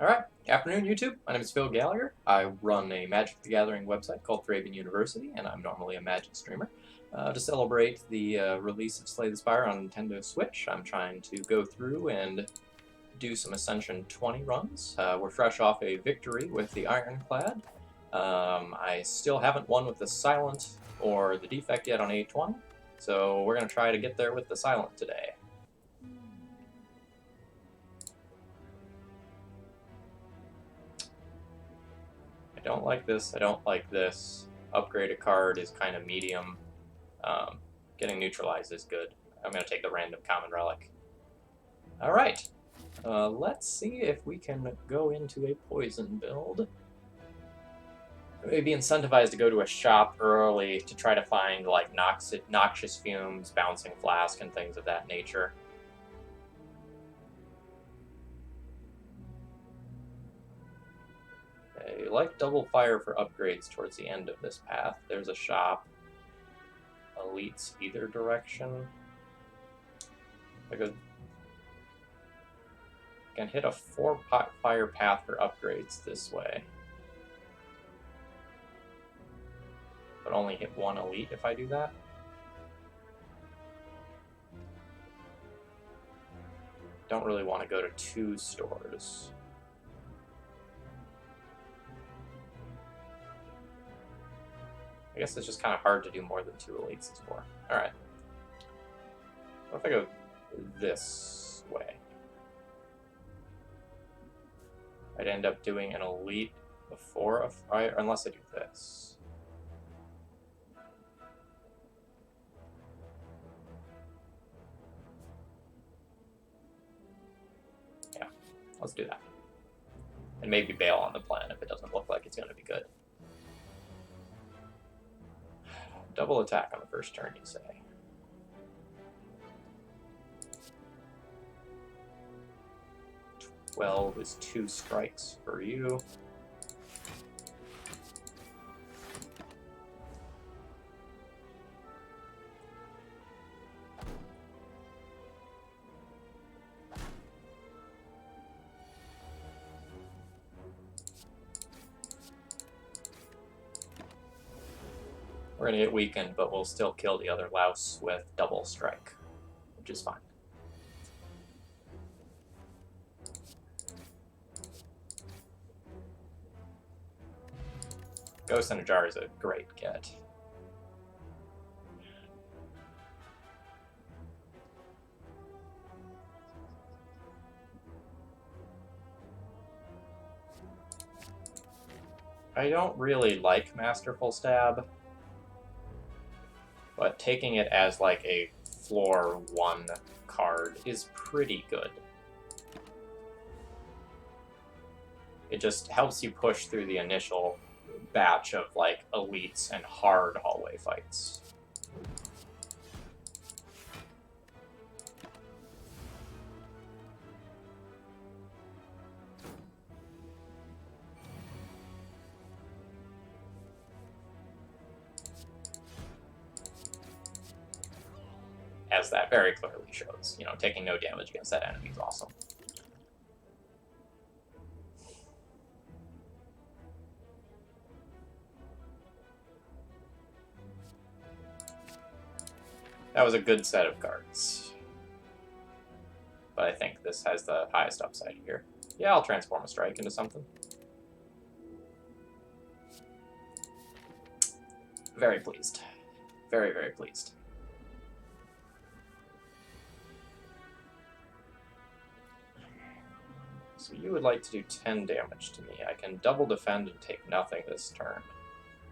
Alright, afternoon YouTube. My name is Phil Gallagher. I run a Magic the Gathering website called ThrabenU University, and I'm normally a Magic streamer. To celebrate the release of Slay the Spire on Nintendo Switch, I'm trying to go through and do some Ascension 20 runs. We're fresh off a victory with the Ironclad. I still haven't won with the Silent or the Defect yet on A20, so we're going to try to get there with the Silent today. I don't like this, I don't like this. Upgrade a card is kind of medium. Getting neutralized is good. I'm going to take the random common relic. Alright, let's see if we can go into a poison build. Maybe incentivized to go to a shop early to try to find like noxious fumes, bouncing flask, and things of that nature. I like double fire for upgrades towards the end of this path. There's a shop. Elites either direction. I can hit a 4-fire path for upgrades this way. But only hit one elite if I do that. Don't really want to go to 2 stores. I guess it's just kind of hard to do more than 2 elites is for. Alright. What if I go this way? I'd end up doing an elite before a fire, unless I do this. Yeah, let's do that. And maybe bail on the plan if it doesn't look like it's going to be good. Double attack on the first turn, you say. Well, is 2 strikes for you. We're going to get weakened, but we'll still kill the other louse with double strike, which is fine. Ghost in a Jar is a great get. I don't really like Masterful Stab, but taking it as like a floor 1 card is pretty good. It just helps you push through the initial batch of like elites and hard hallway fights. As that very clearly shows. You know, taking no damage against that enemy is awesome. That was a good set of cards. But I think this has the highest upside here. Yeah, I'll transform a strike into something. Very pleased. Very, very pleased. So you would like to do 10 damage to me. I can double defend and take nothing this turn,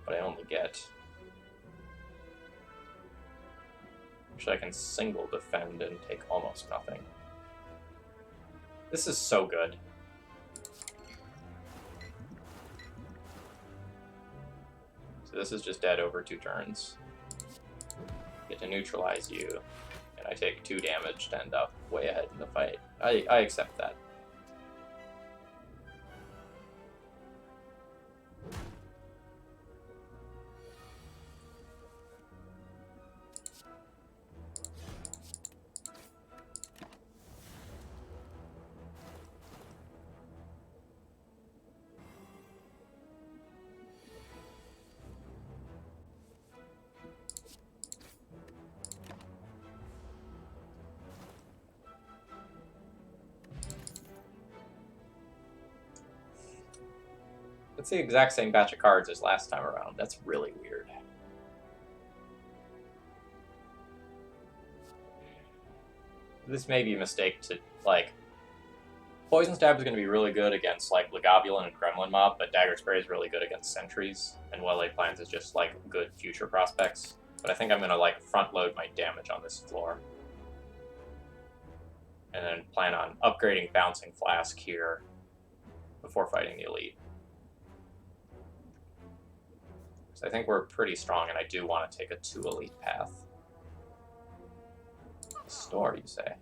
but I only get... Actually, I can single defend and take almost nothing. This is so good. So this is just dead over 2 turns. Get to neutralize you, and I take 2 damage to end up way ahead in the fight. I accept that. That's the exact same batch of cards as last time around. That's really weird. This may be a mistake to, like... Poison Stab is going to be really good against, like, Legobulin and Gremlin Mob, but Dagger Spray is really good against Sentries, and Well-Laid Plans is just, like, good future prospects. But I think I'm going to, like, front-load my damage on this floor. And then plan on upgrading Bouncing Flask here before fighting the Elite. So I think we're pretty strong, and I do want to take a 2 Elite path. Store, you say?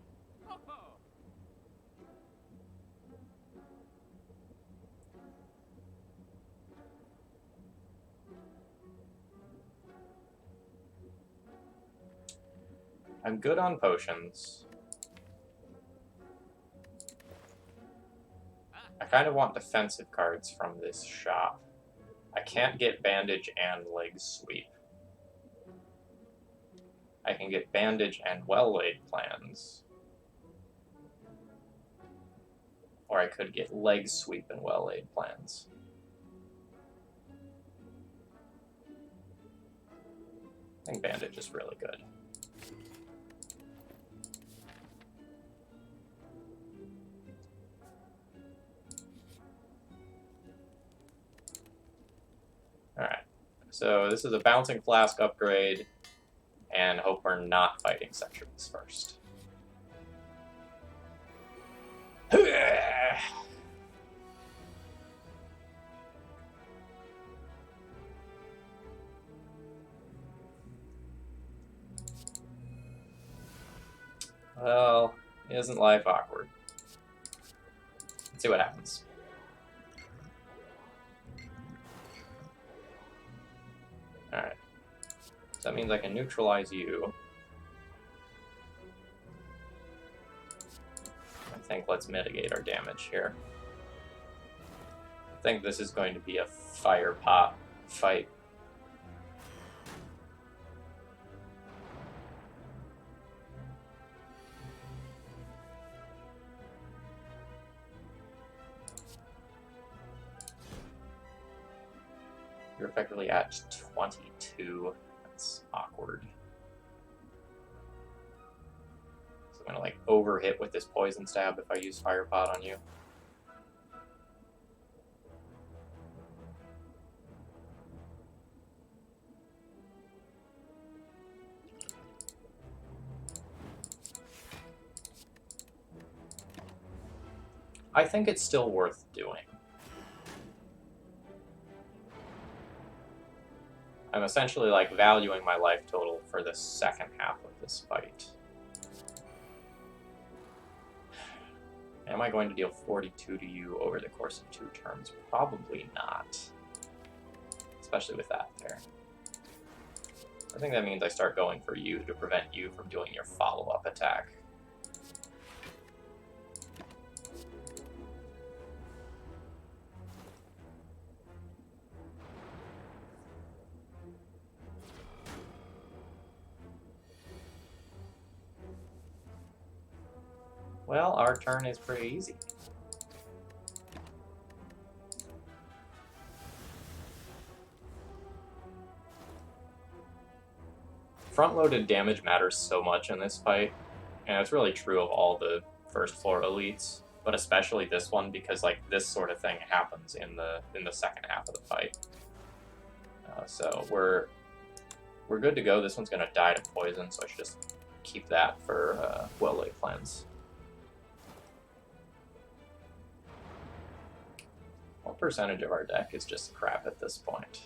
I'm good on potions. I kind of want defensive cards from this shop. I can't get Bandage and Leg Sweep. I can get Bandage and Well-Laid Plans. Or I could get Leg Sweep and Well-Laid Plans. I think Bandage is really good. Alright, so this is a Bouncing Flask upgrade, and hope we're not fighting Sentries first. Well, isn't life awkward? Let's see what happens. Alright. So that means I can neutralize you. I think let's mitigate our damage here. I think this is going to be a fire pot fight. You're effectively at 22. That's awkward. So I'm gonna like overhit with this Poison Stab if I use Fire Pot on you. I think it's still worth doing. I'm essentially like valuing my life total for the second half of this fight. Am I going to deal 42 to you over the course of 2 turns? Probably not. Especially with that there. I think that means I start going for you to prevent you from doing your follow-up attack. Well, our turn is pretty easy. Front-loaded damage matters so much in this fight, and it's really true of all the first floor elites, but especially this one because like this sort of thing happens in the second half of the fight. So we're good to go. This one's gonna die to poison, so I should just keep that for Well-Laid Plans. What percentage of our deck is just crap at this point?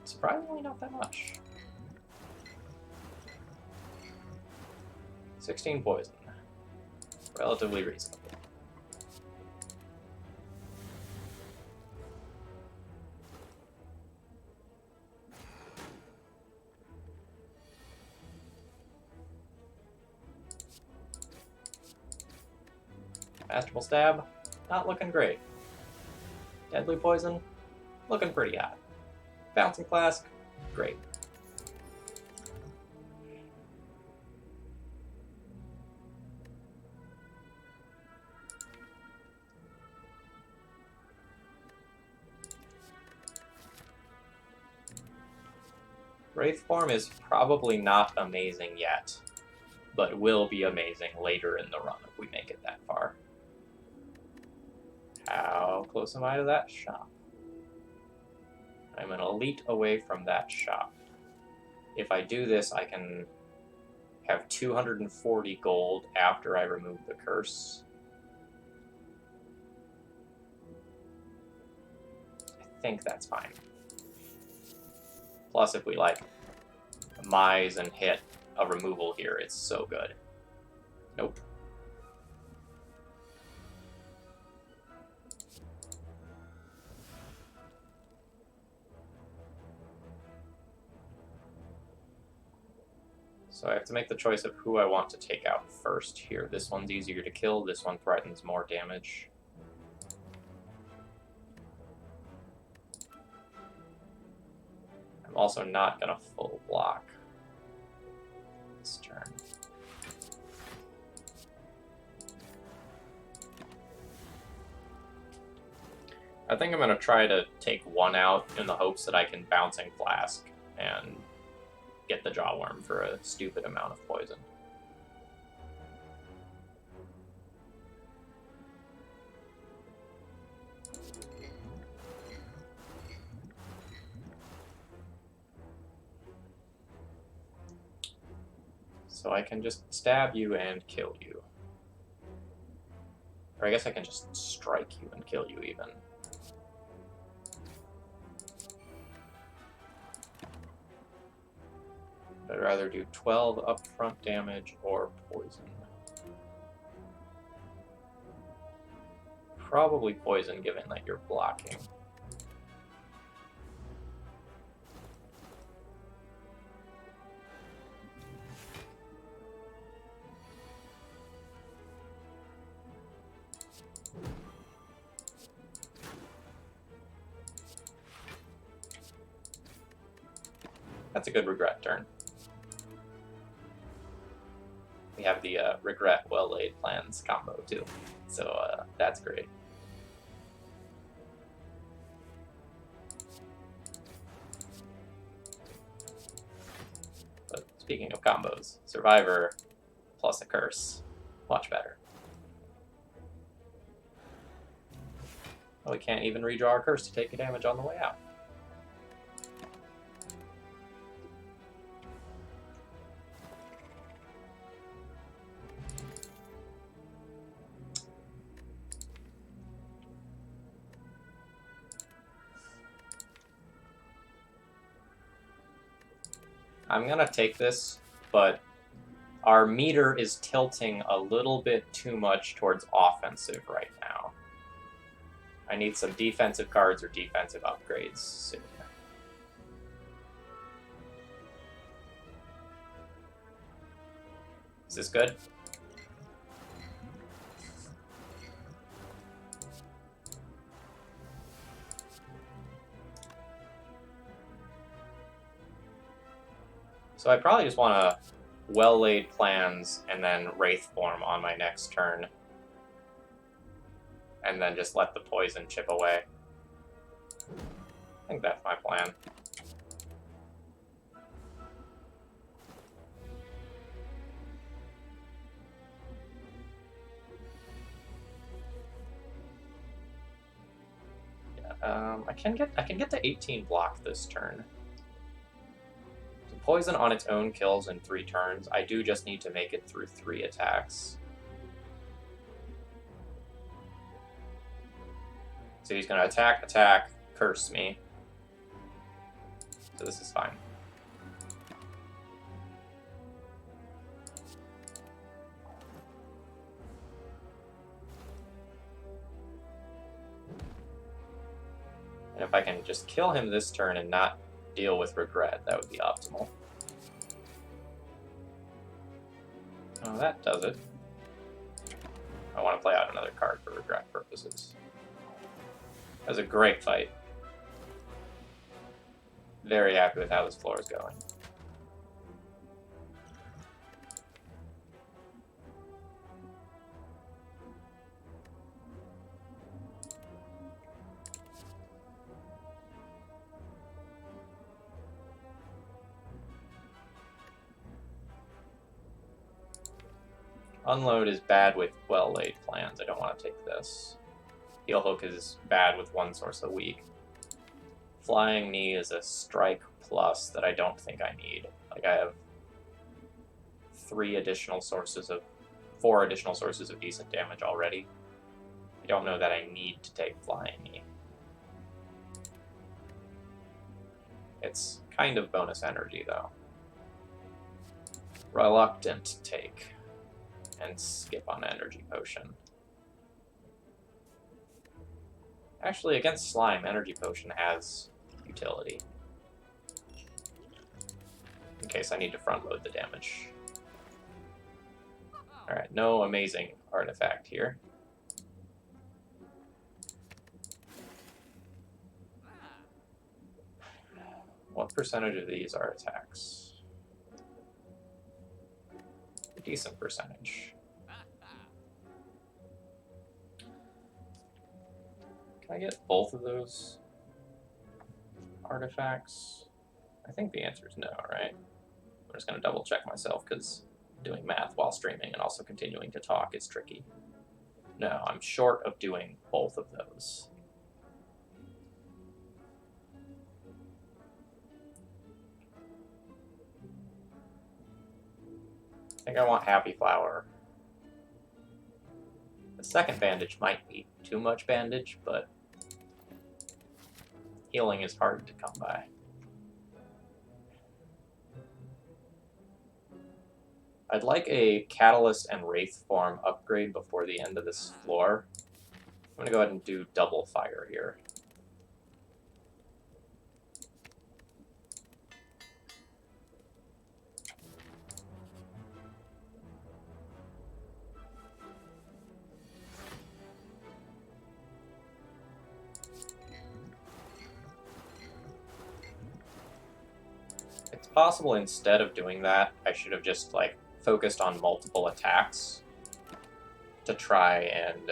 Surprisingly not that much. 16 poison. Relatively reasonable. Masterful Stab, not looking great. Deadly Poison, looking pretty hot. Bouncing Flask, great. Wraith form is probably not amazing yet, but will be amazing later in the run if we make it that far. How close am I to that shop? I'm an elite away from that shop. If I do this, I can have 240 gold after I remove the curse. I think that's fine. Plus, if we like mise and hit a removal here, it's so good. Nope. So I have to make the choice of who I want to take out first here. This one's easier to kill, this one threatens more damage. I'm also not going to full block this turn. I think I'm going to try to take one out in the hopes that I can Bouncing Flask and get the Jawworm for a stupid amount of poison. So I can just stab you and kill you. Or I guess I can just strike you and kill you even. I'd rather do 12 upfront damage or poison. Probably poison, given that you're blocking. That's a good regret turn. We have the regret well-laid plans combo too, so that's great. But speaking of combos, Survivor plus a curse, much better. Well, we can't even redraw our curse to take a damage on the way out. I'm gonna take this, but our meter is tilting a little bit too much towards offensive right now. I need some defensive cards or defensive upgrades soon. Is this good? So I probably just want to well-laid plans and then Wraith form on my next turn. And then just let the poison chip away. I think that's my plan. Yeah, I can get to 18 block this turn. Poison on its own kills in 3 turns. I do just need to make it through 3 attacks. So he's going to attack, curse me. So this is fine. And if I can just kill him this turn and not deal with regret, that would be optimal. Oh, that does it. I want to play out another card for regret purposes. That was a great fight. Very happy with how this floor is going. Unload is bad with well-laid plans. I don't want to take this. Heel Hook is bad with one source a week. Flying Knee is a strike plus that I don't think I need. Like, I have 4 additional sources of decent damage already. I don't know that I need to take Flying Knee. It's kind of bonus energy, though. Reluctant take. And skip on Energy Potion. Actually, against Slime, Energy Potion has utility. In case I need to front load the damage. Alright, no amazing artifact here. What percentage of these are attacks? A decent percentage. Can I get both of those artifacts? I think the answer is no, right? I'm just going to double check myself because doing math while streaming and also continuing to talk is tricky. No, I'm short of doing both of those. I think I want Happy Flower. The second bandage might be too much bandage, but healing is hard to come by. I'd like a Catalyst and Wraith form upgrade before the end of this floor. I'm going to go ahead and do double fire here. It's possible instead of doing that, I should have just, like, focused on multiple attacks to try and,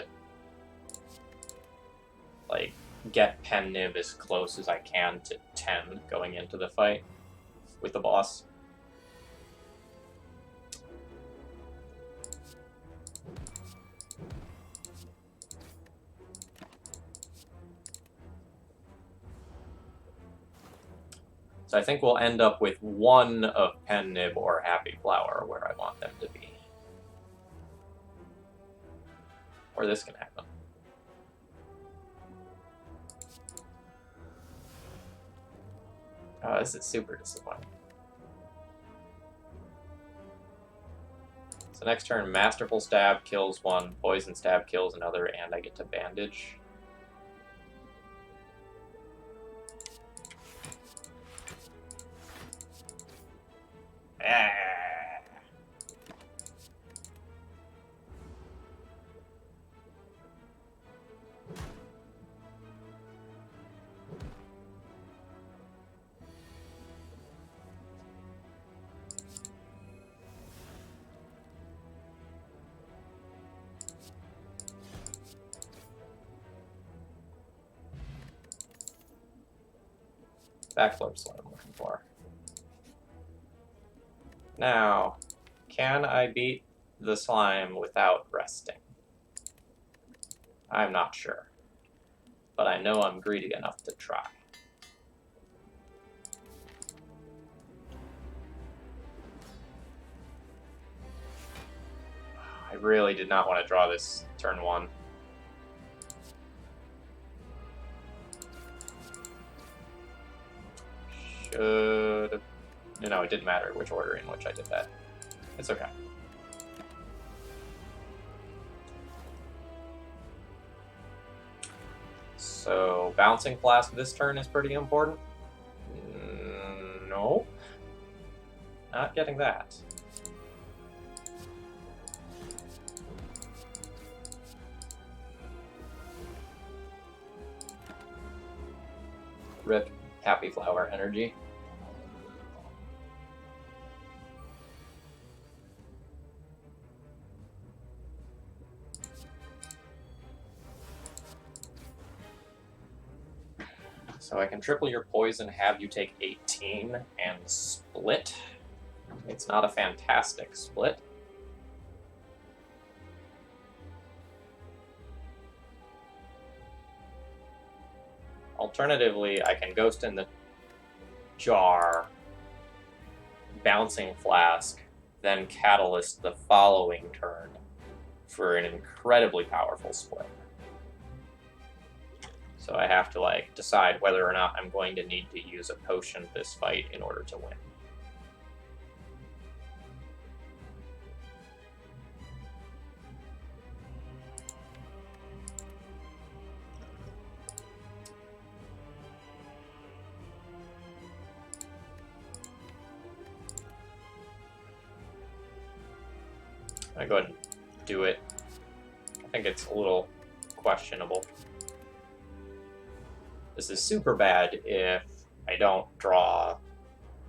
like, get Pen Nib as close as I can to 10 going into the fight with the boss. So I think we'll end up with one of Pen Nib or Happy Flower where I want them to be. Or this can happen. Oh, this is super disappointing. So next turn, Masterful Stab kills one, Poison Stab kills another, and I get to bandage. Backflip's what I'm looking for. Now, can I beat the slime without resting? I'm not sure, but I know I'm greedy enough to try. I really did not want to draw this turn 1. Should... No, it didn't matter which order in which I did that. It's okay. So, Bouncing Flask this turn is pretty important. No. Not getting that. Rip Happy Flower energy. So I can triple your poison, have you take 18, and split. It's not a fantastic split. Alternatively, I can Ghost in the Jar, Bouncing Flask, then Catalyst the following turn for an incredibly powerful split. So I have to like decide whether or not I'm going to need to use a potion this fight in order to win. I go ahead and do it. I think it's a little questionable. This is super bad if I don't draw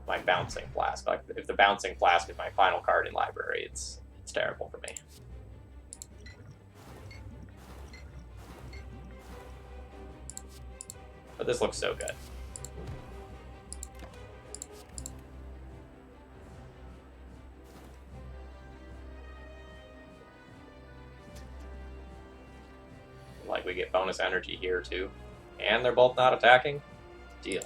my Bouncing Flask. Like if the Bouncing Flask is my final card in library, it's terrible for me. But this looks so good. Like we get bonus energy here too. And they're both not attacking. Deal.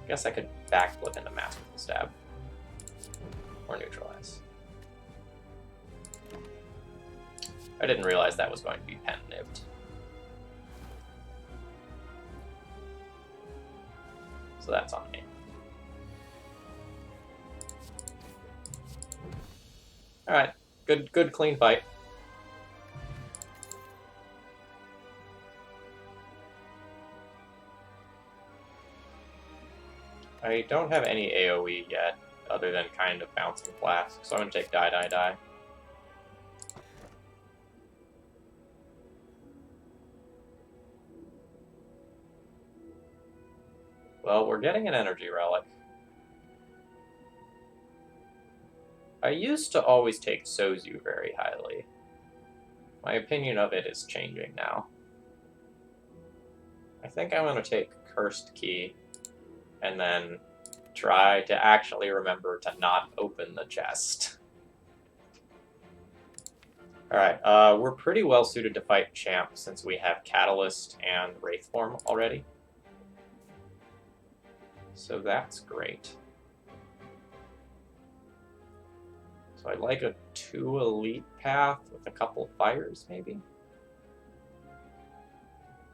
Guess I could backflip into Masterful Stab. Or Neutralize. I didn't realize that was going to be pen nibbed. So that's on me. Alright. Good clean fight. I don't have any AoE yet, other than kind of Bouncing Flask, so I'm going to take Die, Die, Die. Well, we're getting an Energy Relic. I used to always take Sozu very highly. My opinion of it is changing now. I think I'm going to take Cursed Key, and then try to actually remember to not open the chest. Alright, we're pretty well suited to fight Champ since we have Catalyst and Wraith Form already. So that's great. So I'd like a 2 elite path with a couple fires, maybe?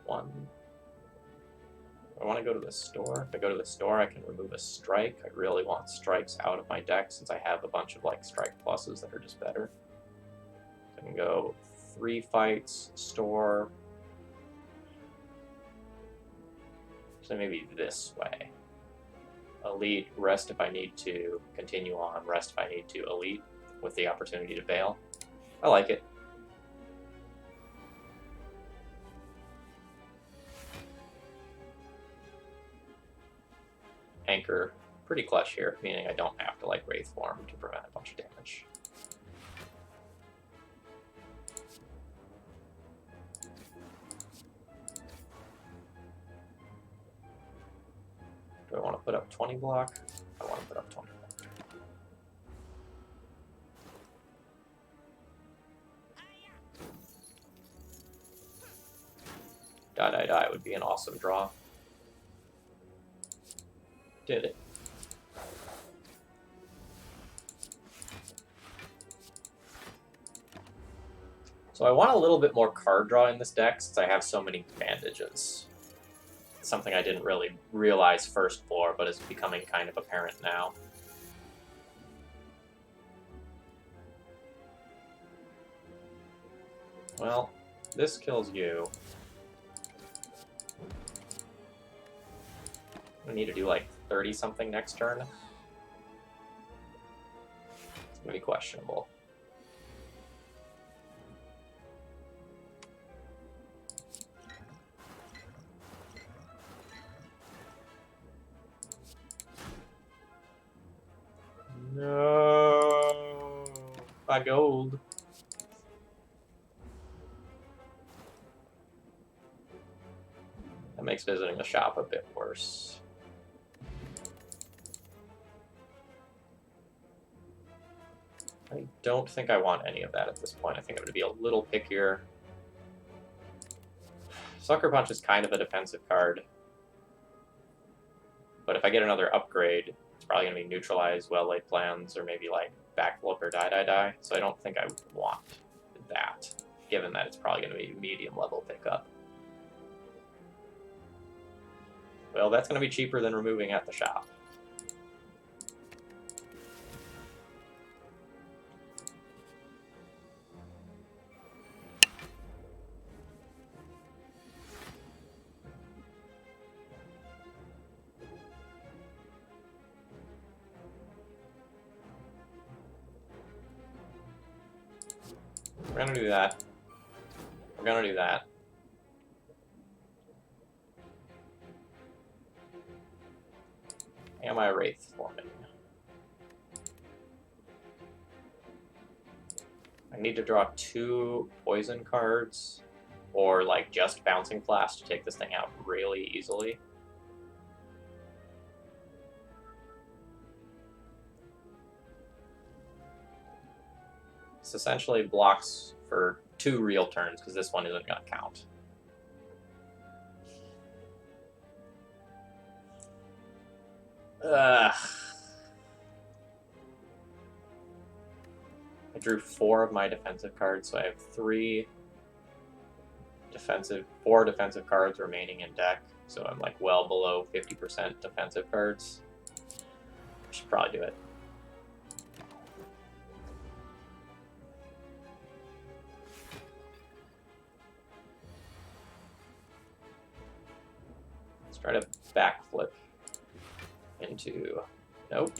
1. I want to go to the store. If I go to the store, I can remove a strike. I really want strikes out of my deck since I have a bunch of like strike pluses that are just better. So I can go 3 fights, store. So maybe this way. Elite, rest if I need to, continue on, rest if I need to, elite, with the opportunity to bail. I like it. Anchor, pretty clutch here, meaning I don't have to like Wraith Form to prevent a bunch of damage. Do I want to put up 20 block? I want to put up 20 block. Die, Die, Die would be an awesome draw. Did it. So I want a little bit more card draw in this deck since I have so many bandages. Something I didn't really realize first floor, but is becoming kind of apparent now. Well, this kills you. I need to do like 30-something next turn. It's gonna be questionable. No, my gold. That makes visiting the shop a bit worse. I don't think I want any of that at this point. I think I'm going to be a little pickier. Sucker Punch is kind of a defensive card. But if I get another upgrade, it's probably going to be Neutralize, Well-Laid Plans, or maybe like Backflip or Die. So I don't think I would want that, given that it's probably going to be medium level pickup. Well, that's going to be cheaper than removing at the shop. We're going to do that. We're going to do that. Am I Wraith forming? I need to draw 2 poison cards, or like just Bouncing Flash to take this thing out really easily. This essentially blocks for 2 real turns, because this one isn't going to count. I drew 4 of my defensive cards, so I have 4 defensive cards remaining in deck. So I'm like well below 50% defensive cards. I should probably do it. Let's try to backflip into... Nope.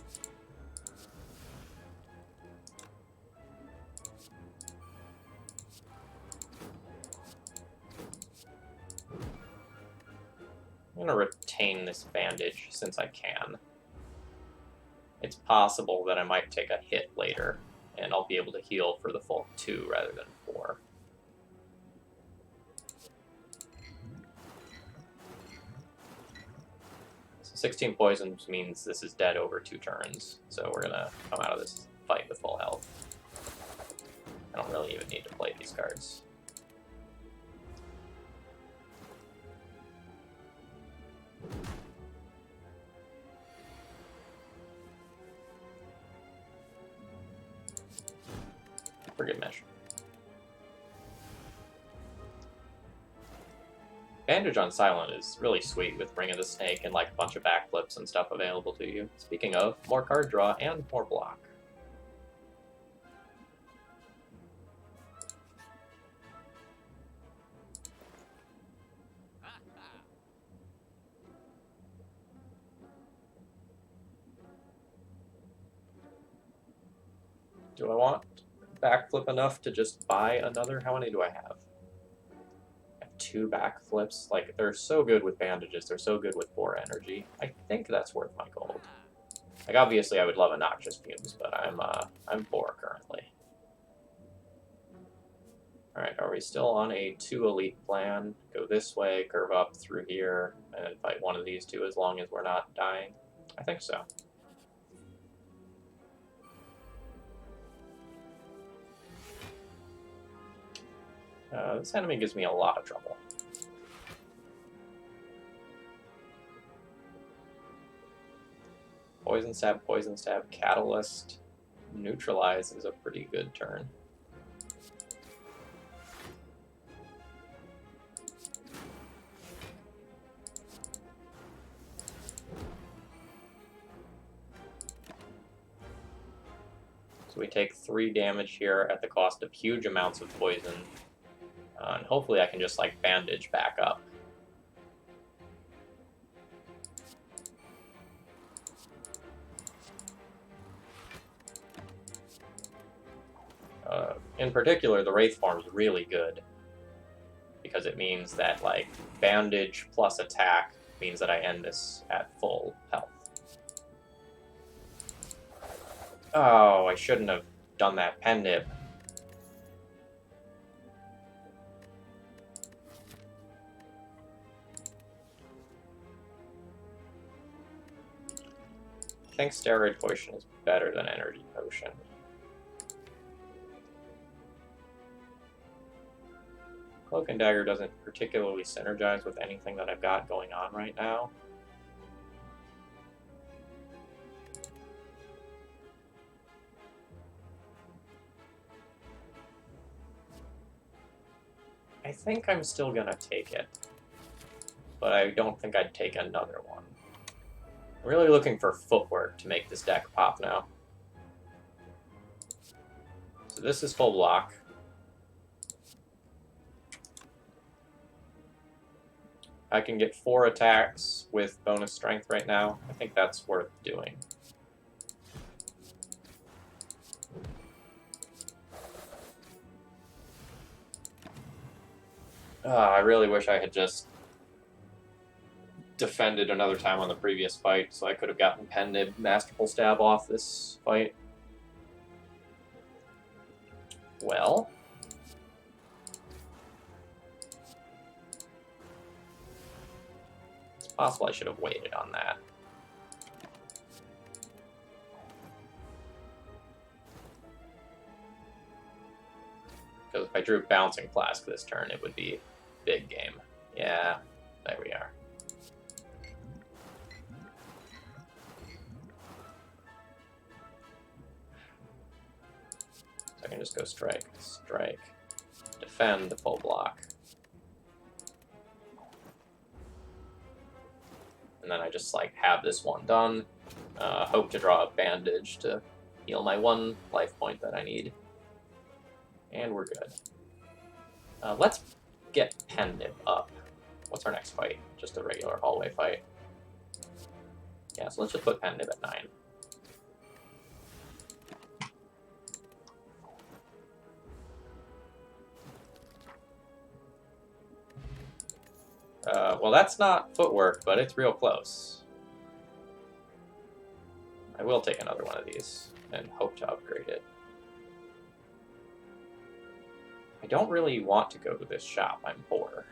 I'm going to retain this bandage since I can. It's possible that I might take a hit later, and I'll be able to heal for the full 2 rather than 4. So 16 poisons means this is dead over 2 turns, so we're going to come out of this fight with full health. I don't really even need to play these cards. Forget Mesh. Bandage on Silent is really sweet with Ring of the Snake and like a bunch of backflips and stuff available to you. Speaking of, more card draw and more block. Do I want backflip enough to just buy another? How many do I have? I have 2 backflips. Like, they're so good with bandages. They're so good with 4 energy. I think that's worth my gold. Like, obviously I would love a Noxious Fumes, but I'm 4 currently. Alright, are we still on a 2 elite plan? Go this way, curve up through here, and fight one of these 2 as long as we're not dying? I think so. This enemy gives me a lot of trouble. Poison Stab, Catalyst, Neutralize is a pretty good turn. So we take 3 damage here at the cost of huge amounts of poison. And hopefully I can just, like, bandage back up. In particular, the Wraith form is really good. Because it means that, like, bandage plus attack means that I end this at full health. Oh, I shouldn't have done that pen nib. I think Steroid Potion is better than Energy Potion. Cloak and Dagger doesn't particularly synergize with anything that I've got going on right now. I think I'm still gonna take it, but I don't think I'd take another one. I'm really looking for footwork to make this deck pop now. So this is full block. I can get 4 attacks with bonus strength right now. I think that's worth doing. I really wish I had just defended another time on the previous fight, so I could have gotten Pen Nib Masterful Stab off this fight. Well, it's possible I should have waited on that. Because if I drew Bouncing Flask this turn, it would be big game. Yeah, there we are. So I can just go strike, strike, defend the full block. And then I just like have this one done. Hope to draw a bandage to heal my 1 life point that I need. And we're good. Let's get Pen Nib up. What's our next fight? Just a regular hallway fight. Yeah, so let's just put Pen Nib at 9. Well, that's not footwork, but it's real close. I will take another one of these and hope to upgrade it. I don't really want to go to this shop. I'm poor.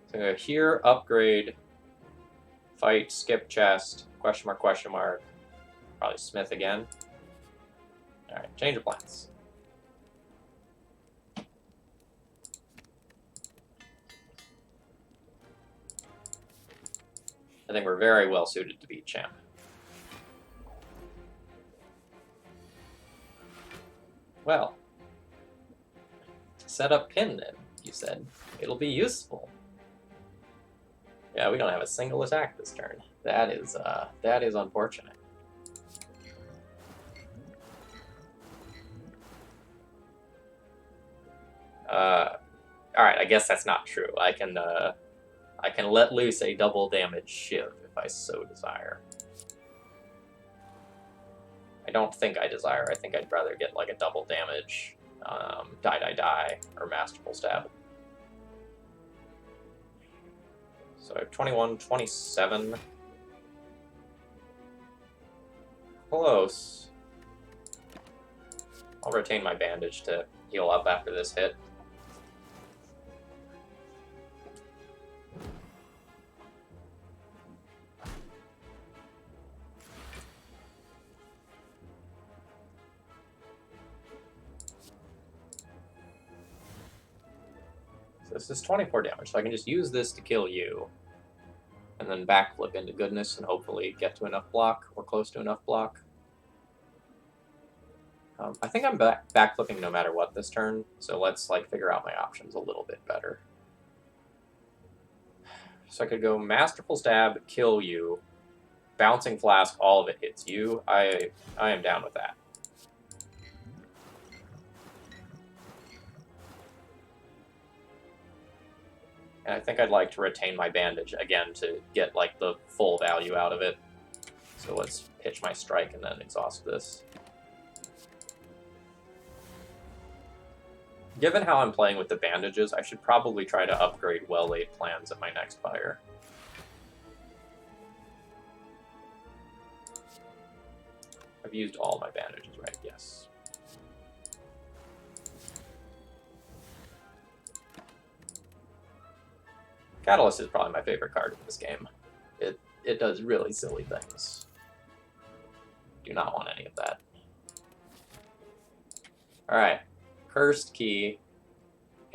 So I'm going to here, upgrade, fight, skip chest, question mark, probably Smith again. Alright, change of plans. I think we're very well suited to beat Champ. Well, set up Pin Nib, you said. It'll be useful. Yeah, we don't have a single attack this turn. That is unfortunate. Alright, I guess that's not true. I can let loose a double damage Shiv if I so desire. I don't think I desire. I think I'd rather get like a double damage die, or Masterful Stab. So I have 21, 27. Close. I'll retain my bandage to heal up after this hit. This is 24 damage, so I can just use this to kill you, and then backflip into goodness and hopefully get to enough block, or close to enough block. I think I'm backflipping no matter what this turn, so let's like figure out my options a little bit better. So I could go Masterful Stab, kill you, Bouncing Flask, all of it hits you. I am down with that. And I think I'd like to retain my bandage again to get like the full value out of it. So let's pitch my strike and then exhaust this. Given how I'm playing with the bandages, I should probably try to upgrade well-laid plans at my next fire. I've used all my bandages, right? Yes. Catalyst is probably my favorite card in this game. It does really silly things. Do not want any of that. Alright. Cursed Key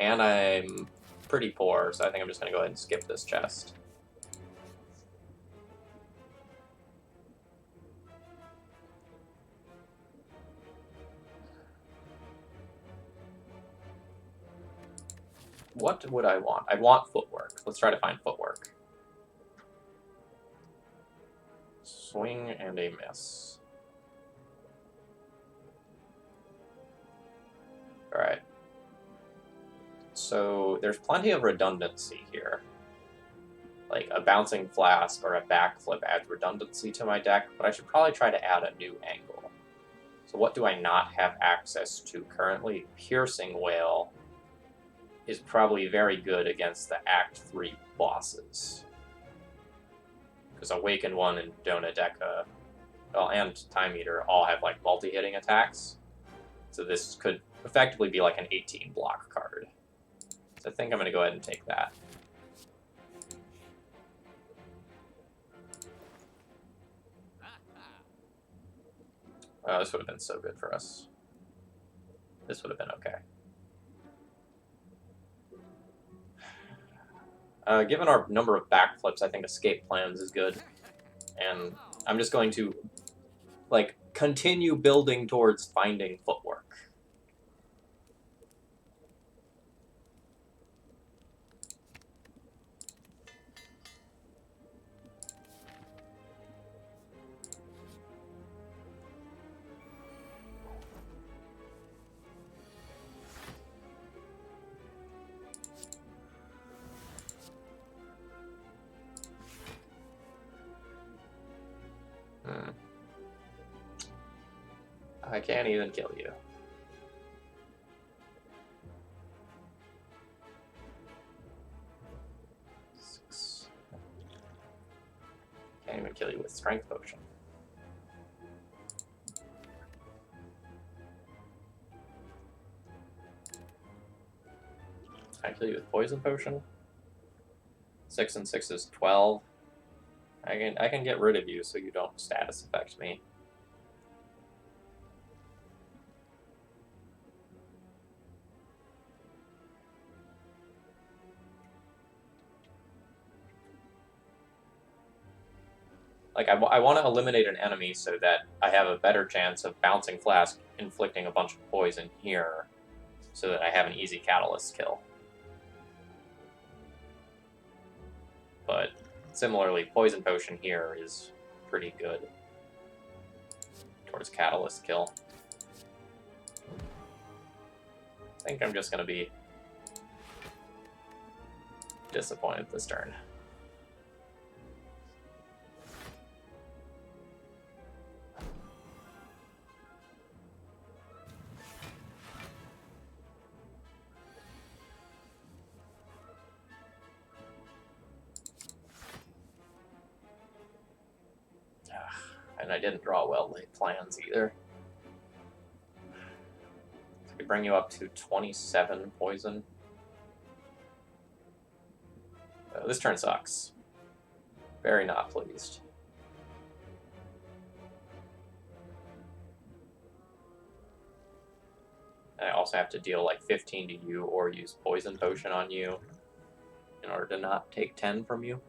And I'm pretty poor, so I think I'm just going to go ahead and skip this chest. What would I want? I want footwork. Let's try to find footwork. Swing and a miss. Alright. So there's plenty of redundancy here. Like a bouncing flask or a backflip adds redundancy to my deck, but I should probably try to add a new angle. So what do I not have access to currently? Piercing Whale is probably very good against the Act 3 bosses. Because Awakened One and Donadeka, well, and Time Eater all have like multi-hitting attacks. So this could effectively be like an 18 block card. So I think I'm going to go ahead and take that. Oh, this would have been so good for us. This would have been okay. Given our number of backflips, I think Escape Plans is good. And I'm just going to, like, continue building towards finding footwork. I can't even kill you. Can't even kill you with Strength Potion. Can I kill you with Poison Potion? 6 and 6 is 12. I can get rid of you so you don't status affect me. Like, I want to eliminate an enemy so that I have a better chance of Bouncing Flask inflicting a bunch of poison here so that I have an easy Catalyst kill. But similarly, Poison Potion here is pretty good towards Catalyst kill. I think I'm just going to be disappointed this turn. And I didn't draw well-laid plans either. So I could bring you up to 27 poison. This turn sucks. Very not pleased. And I also have to deal like 15 to you or use Poison Potion on you in order to not take 10 from you.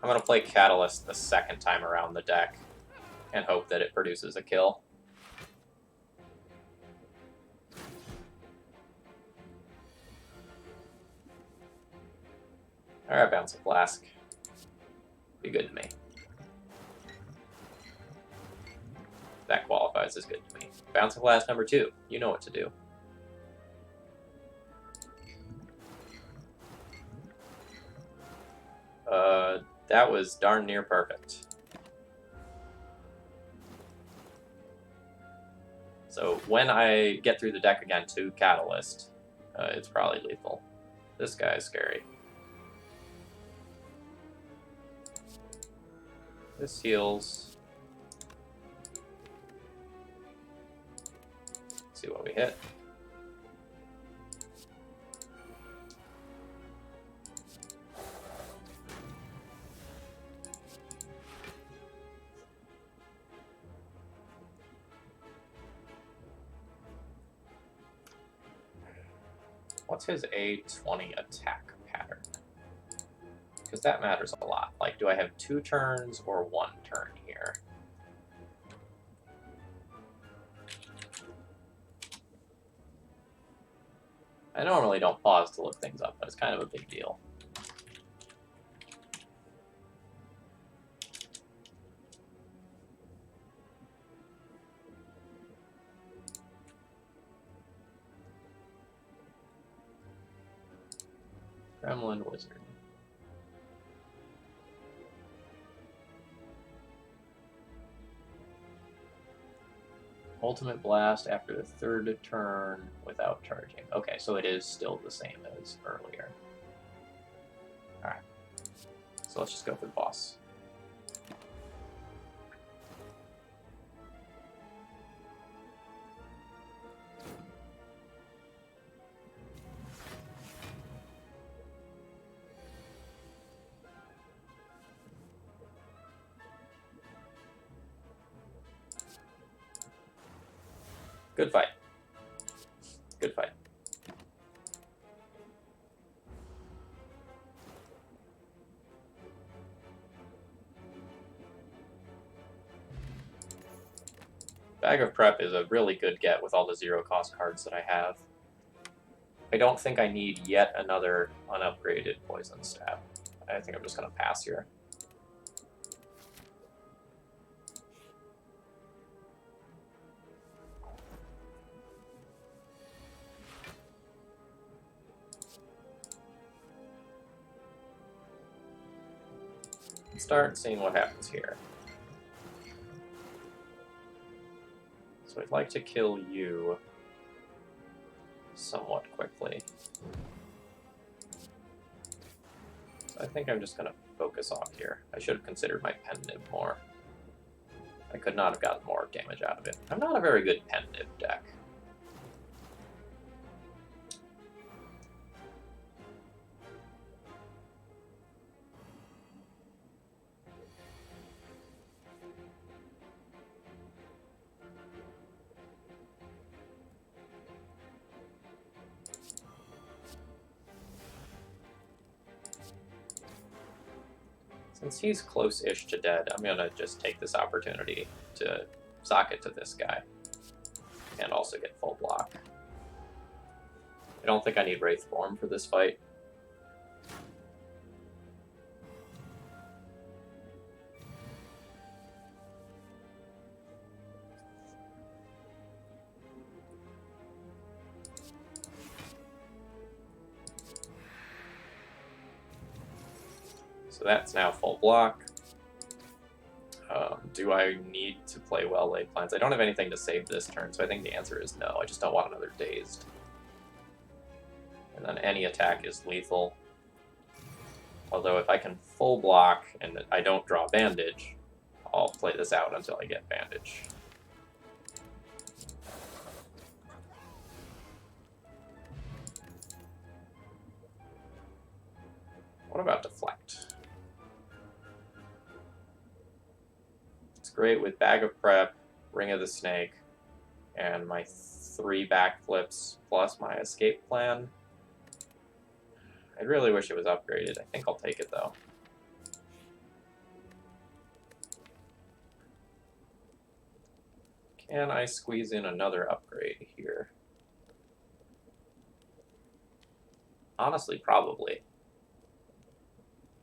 I'm going to play Catalyst the second time around the deck and hope that it produces a kill. Alright, Bouncing Flask. Be good to me. That qualifies as good to me. Bouncing Flask number 2. You know what to do. That was darn near perfect. So when I get through the deck again to Catalyst, It's probably lethal. This guy's scary. This heals. Let's see what we hit. What's his A20 attack pattern? Because that matters a lot. Like, do I have 2 turns or 1 turn here? I normally don't pause to look things up, but it's kind of a big deal. Gremlin Wizard. Ultimate Blast after the 3rd turn without charging. Okay, so it is still the same as earlier. Alright. So let's just go for the boss. Good fight. Good fight. Bag of Prep is a really good get with all the 0-cost cards that I have. I don't think I need yet another unupgraded Poison Stab. I think I'm just going to pass here. Start seeing what happens here. So I'd like to kill you somewhat quickly. So I think I'm just going to focus off here. I should have considered my pen nib more. I could not have gotten more damage out of it. I'm not a very good pen nib deck. Since he's close-ish to dead, I'm going to just take this opportunity to socket to this guy. And also get full block. I don't think I need Wraithform for this fight. So that's now full block. Do I need to play well-laid plans? I don't have anything to save this turn, so I think the answer is no. I just don't want another Dazed. And then any attack is lethal. Although if I can full block and I don't draw Bandage, I'll play this out until I get Bandage. What about Deflect? Great with Bag of Prep, Ring of the Snake, and my 3 backflips plus my escape plan. I really wish it was upgraded. I think I'll take it though. Can I squeeze in another upgrade here? Honestly, probably.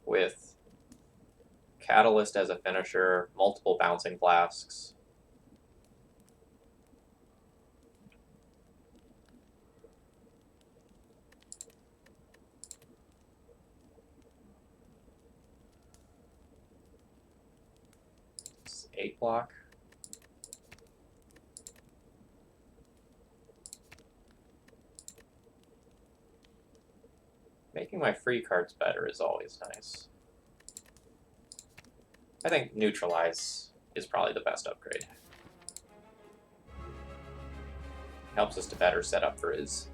With Catalyst as a finisher, multiple Bouncing Flasks. It's 8 block. Making my free cards better is always nice. I think Neutralize is probably the best upgrade. Helps us to better set up for his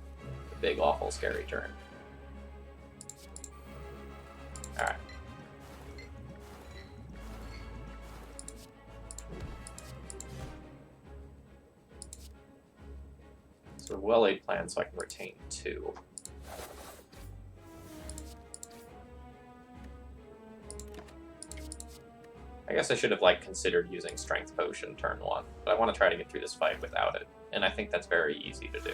big, awful, scary turn. Alright. So well-laid plan so I can retain 2. I guess I should have considered using Strength Potion turn 1, but I want to try to get through this fight without it, and I think that's very easy to do.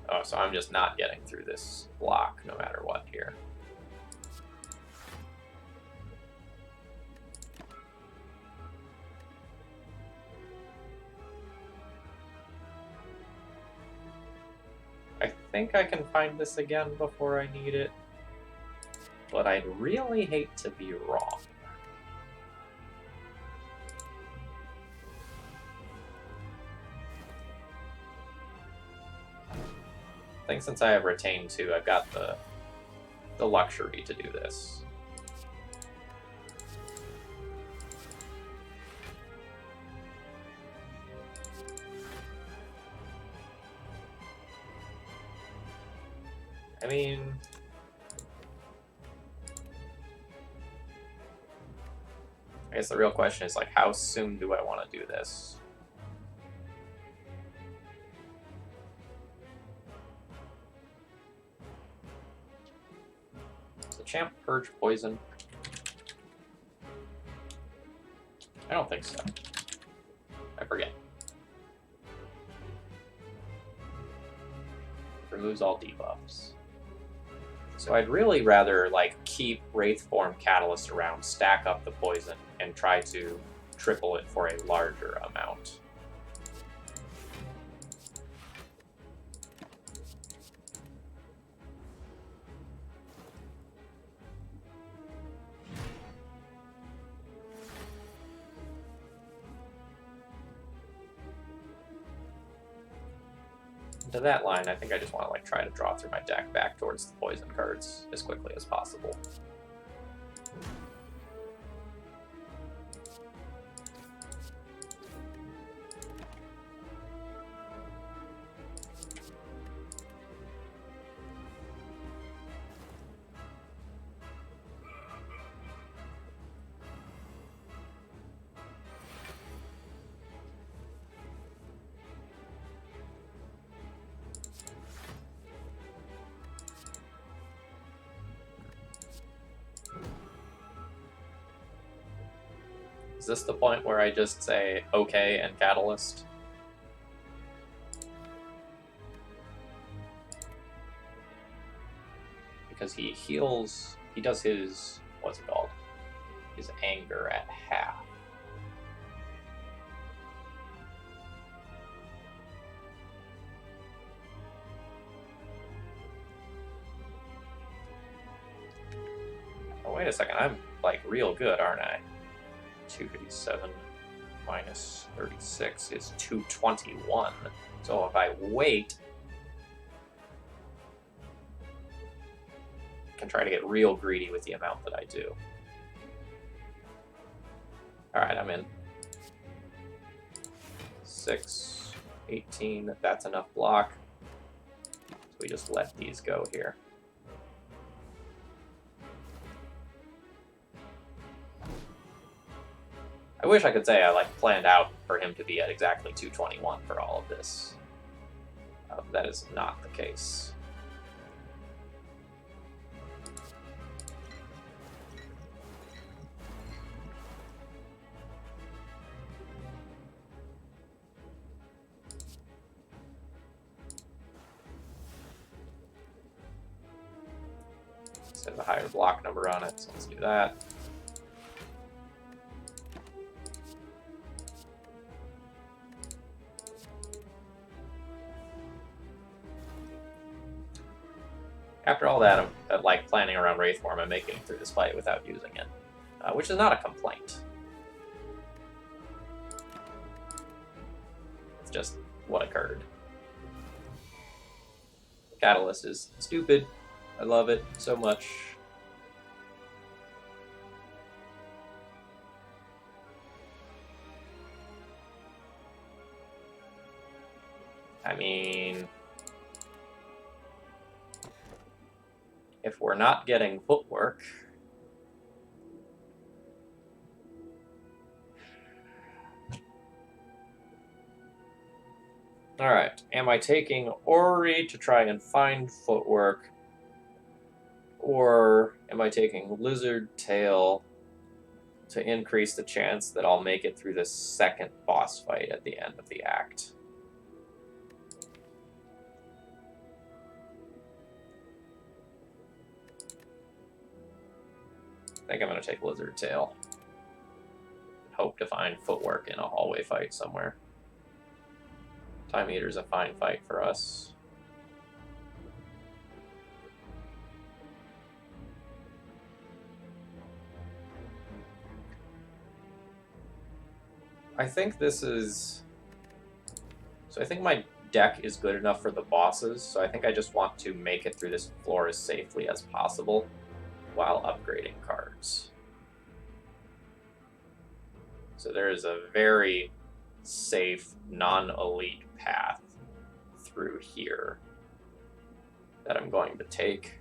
Oh, so I'm just not getting through this block no matter what here. I think I can find this again before I need it, but I'd really hate to be wrong. I think since I have Retain 2, I've got the luxury to do this. I mean, I guess the real question is how soon do I want to do this? Champ Purge Poison? I don't think so. I forget. Removes all debuffs. So I'd really rather keep Wraithform Catalyst around, stack up the poison, and try to triple it for a larger amount. To that line, I think I just want to try to draw through my deck back towards the poison cards as quickly as possible. Is this the point where I just say okay and Catalyst? Because he heals, he does his, what's it called? His anger at half. Oh, wait a second, I'm real good, aren't I? 257 minus 36 is 221. So if I wait, I can try to get real greedy with the amount that I do. Alright, I'm in. 6, 18, that's enough block. So we just let these go here. I wish I could say I planned out for him to be at exactly 221 for all of this. That is not the case. Let's have a higher block number on it, so let's do that. After all that, I'm like planning around Wraith Form and making it through this fight without using it, which is not a complaint. It's just what occurred. Catalyst is stupid. I love it so much. I mean, if we're not getting footwork, alright, am I taking Ori to try and find footwork, or am I taking Lizard Tail to increase the chance that I'll make it through the second boss fight at the end of the act? I think I'm going to take Lizard Tail. Hope to find footwork in a hallway fight somewhere. Time Eater's a fine fight for us. I think this is... So I think my deck is good enough for the bosses, so I think I just want to make it through this floor as safely as possible while upgrading cards. So there is a very safe, non-elite path through here that I'm going to take.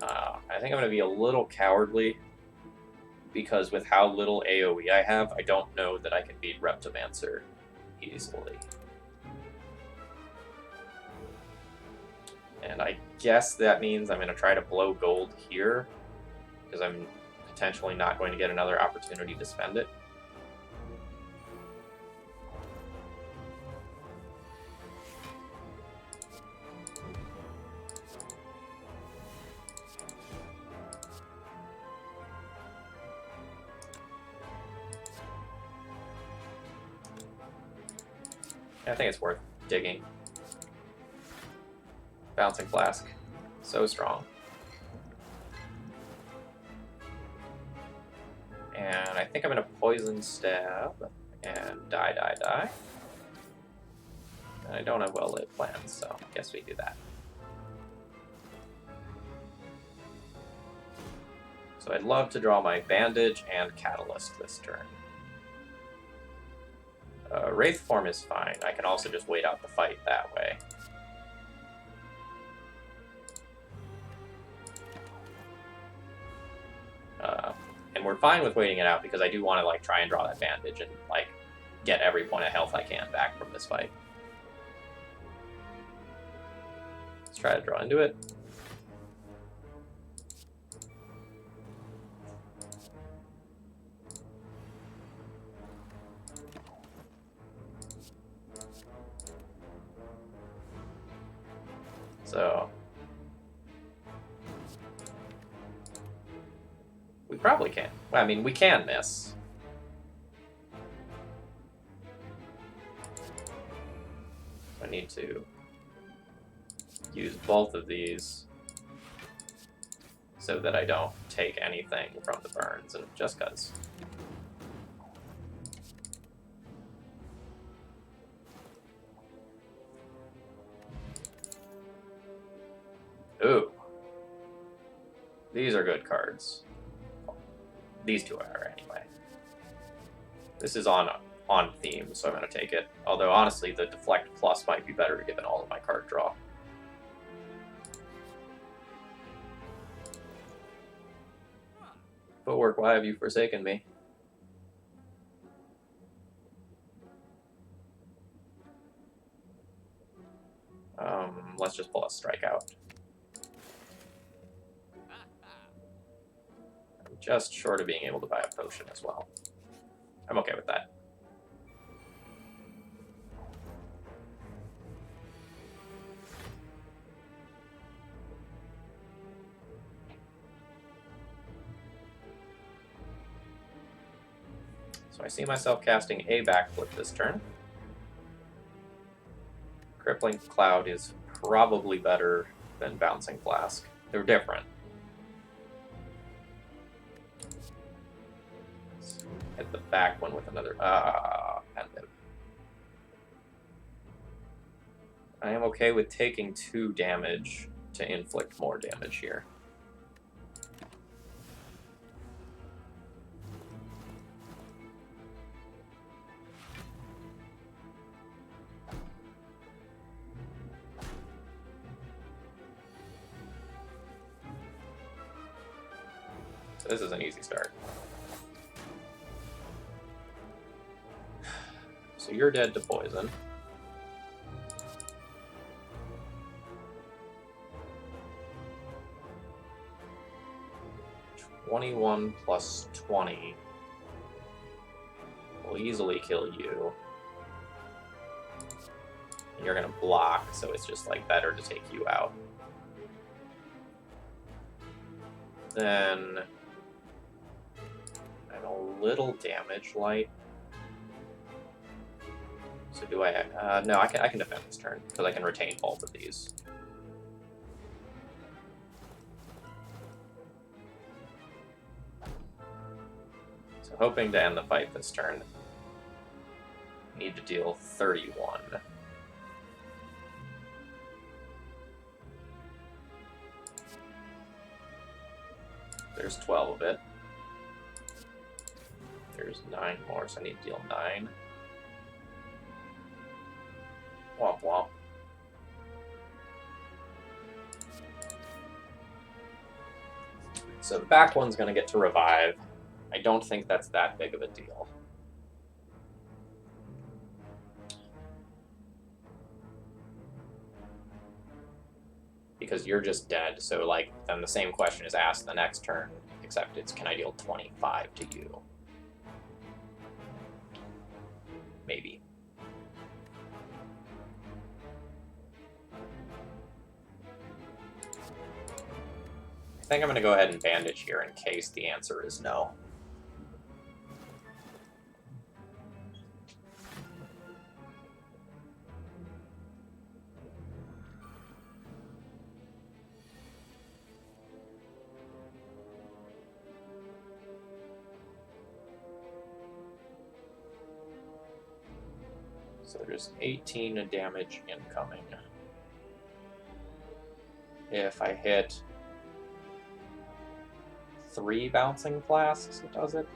I think I'm going to be a little cowardly because with how little AoE I have, I don't know that I can beat Reptomancer easily. And I guess that means I'm going to try to blow gold here because I'm potentially not going to get another opportunity to spend it. I think it's worth digging. Bouncing Flask. So strong. And I think I'm going to Poison Stab and die. And I don't have well-lit plans, so I guess we do that. So I'd love to draw my Bandage and Catalyst this turn. Wraith Form is fine. I can also just wait out the fight that way. And we're fine with waiting it out because I do want to like try and draw that Bandage and like get every point of health I can back from this fight. Let's try to draw into it. So we probably can. Well, I mean, we can miss. I need to use both of these so that I don't take anything from the burns, and just because. Ooh. These are good cards. These two are, anyway. This is on theme, so I'm going to take it. Although, honestly, the Deflect Plus might be better given all of my card draw. Footwork, why have you forsaken me? Let's just pull a Strikeout. I'm just short of being able to buy a potion as well. I'm okay with that. So I see myself casting a backflip this turn. Crippling Cloud is probably better than Bouncing Flask. They're different. Let's hit the back one with another. Pendant. I am okay with taking 2 damage to inflict more damage here. So this is an easy start. So you're dead to poison. (21 plus 20) will easily kill you. You're gonna block, so it's just like better to take you out. Then I'm a little damage light. So do I? No, I can defend this turn because I can retain both of these. So hoping to end the fight this turn. Need to deal 31. There's 12 of it. There's 9 more, so I need to deal 9. Womp womp. So the back one's going to get to revive. I don't think that's that big of a deal. Because you're just dead, so like then the same question is asked the next turn, except it's can I deal 25 to you? Maybe. I think I'm going to go ahead and bandage here in case the answer is no. So there's 18 damage incoming. If I hit 3 Bouncing Flasks, it does it.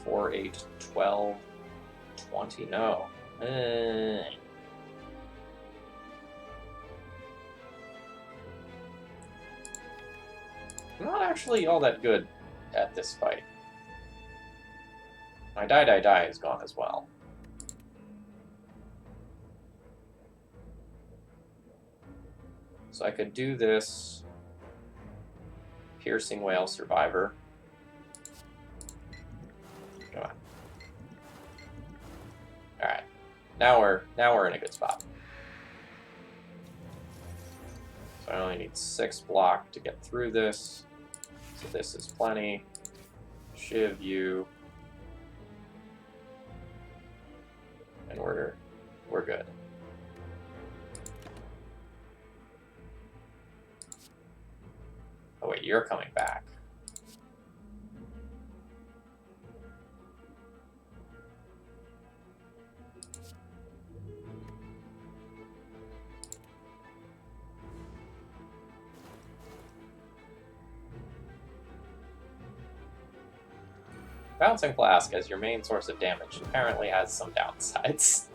4, 8, 12, 20. No. I'm not actually all that good at this fight. My die is gone as well. So I could do this Piercing Whale Survivor. Come on. Alright. Now we're in a good spot. So I only need 6 block to get through this. So this is plenty. Shiv you. And we're good. Oh wait, you're coming back. Bouncing Flask as your main source of damage apparently has some downsides.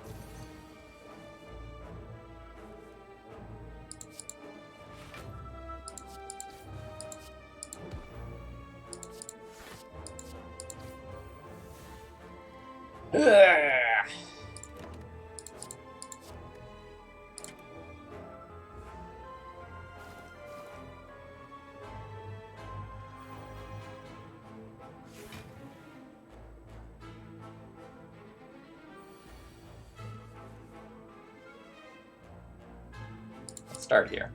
Let's start here.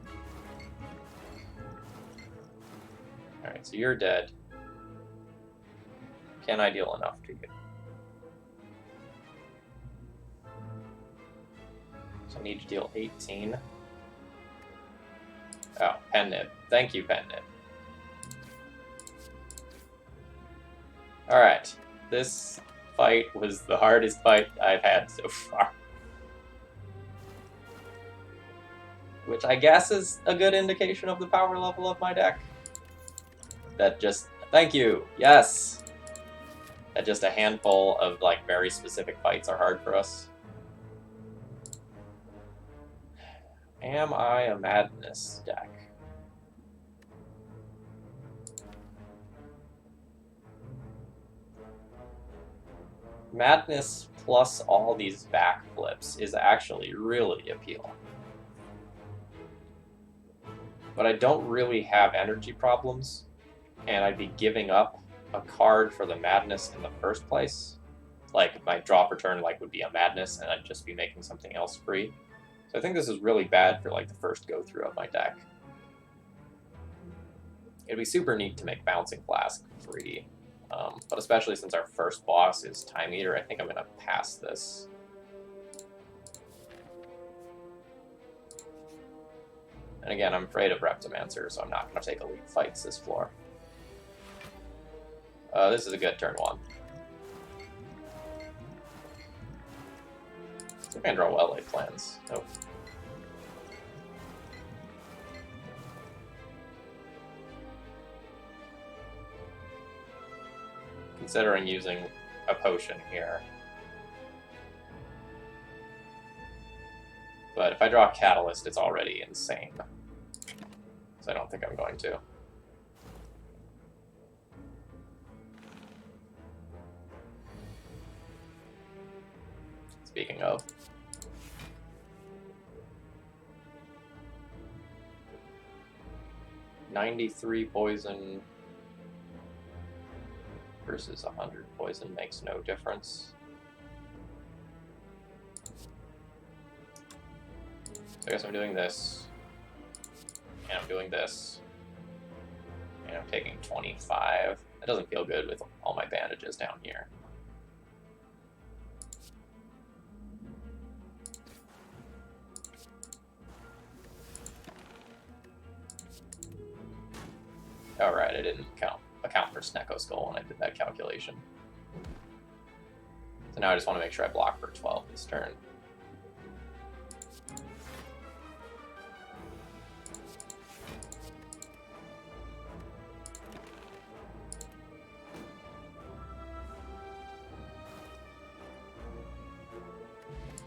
Alright, so you're dead. Can I deal enough to you? So I need to deal 18. Oh, pen nib. Thank you, pen nib. Alright. This fight was the hardest fight I've had so far. Which I guess is a good indication of the power level of my deck. That just... Thank you! Yes! That just a handful of, like, very specific fights are hard for us. Am I a madness deck? Madness plus all these backflips is actually really appealing. But I don't really have energy problems, and I'd be giving up a card for the madness in the first place. Like, my draw per turn would be a madness, and I'd just be making something else free. So I think this is really bad for like the first go-through of my deck. It'd be super neat to make Bouncing Flask free, but especially since our first boss is Time Eater, I think I'm going to pass this. And again, I'm afraid of Reptimancer, so I'm not going to take Elite Fights this floor. This is a good turn one. I'm going to draw well-laid plans. Nope. Considering using a potion here. But if I draw a Catalyst, it's already insane. So I don't think I'm going to. Speaking of. $93 poison versus 100 poison makes no difference. So I guess I'm doing this, and I'm doing this, and I'm taking 25. That doesn't feel good with all my bandages down here. Alright, I didn't account for Snecko Skull when I did that calculation. So now I just want to make sure I block for 12 this turn.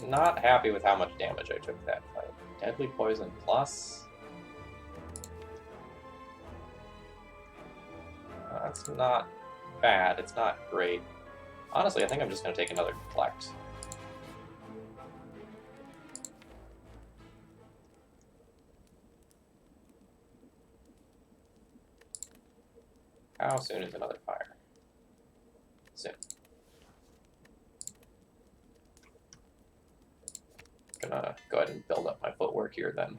Not happy with how much damage I took that fight. Deadly Poison Plus. That's not bad. It's not great. Honestly, I think I'm just going to take another Deflect. How soon is another fire? Soon. Gonna go ahead and build up my footwork here then.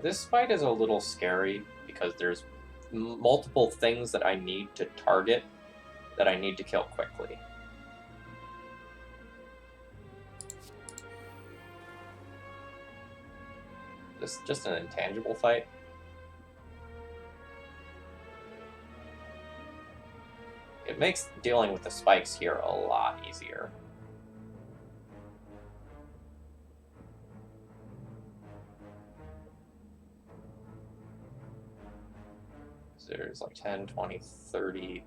This fight is a little scary because there's multiple things that I need to target that I need to kill quickly. This is just an intangible fight. It makes dealing with the spikes here a lot easier. So there's like 10, 20, 30,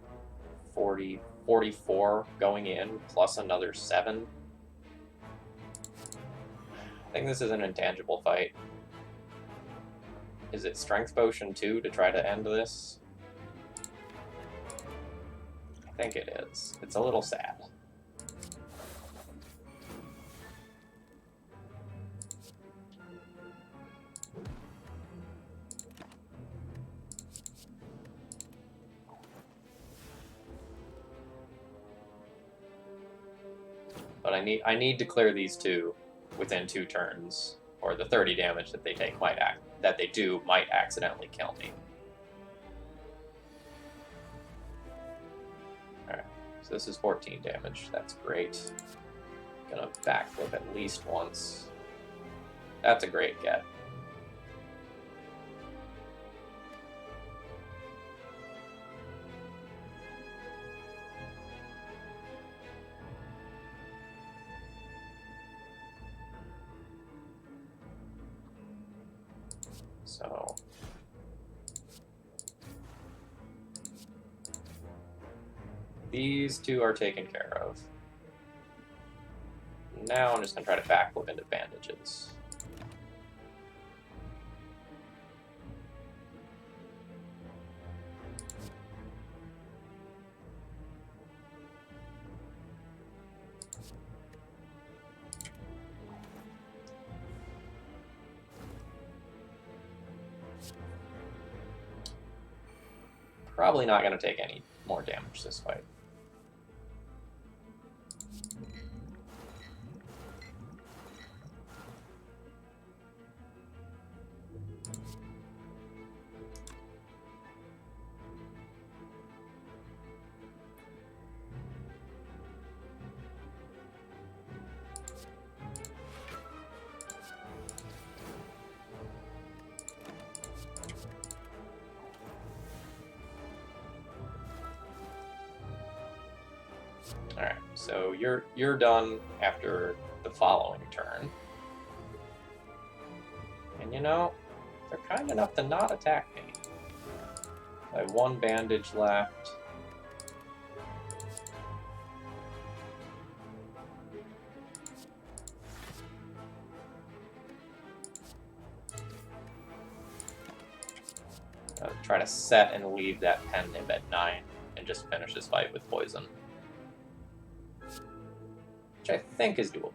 40, 44 going in, plus another 7. I think this is an intangible fight. Is it Strength Potion 2 to try to end this? I think it is. It's a little sad. But I need to clear these two within 2 turns, or the 30 damage that they take might accidentally kill me. Alright, So this is 14 damage. That's great. Gonna backflip at least once. That's a great get. So these two are taken care of. Now I'm just going to try to backflip into bandages. Probably not going to take any more damage this fight. Alright, so you're done after the following turn. And you know, they're kind enough to not attack me. I have one bandage left. I'll try to set and leave that pen nib at 9 and just finish this fight with poison. Which I think is doable.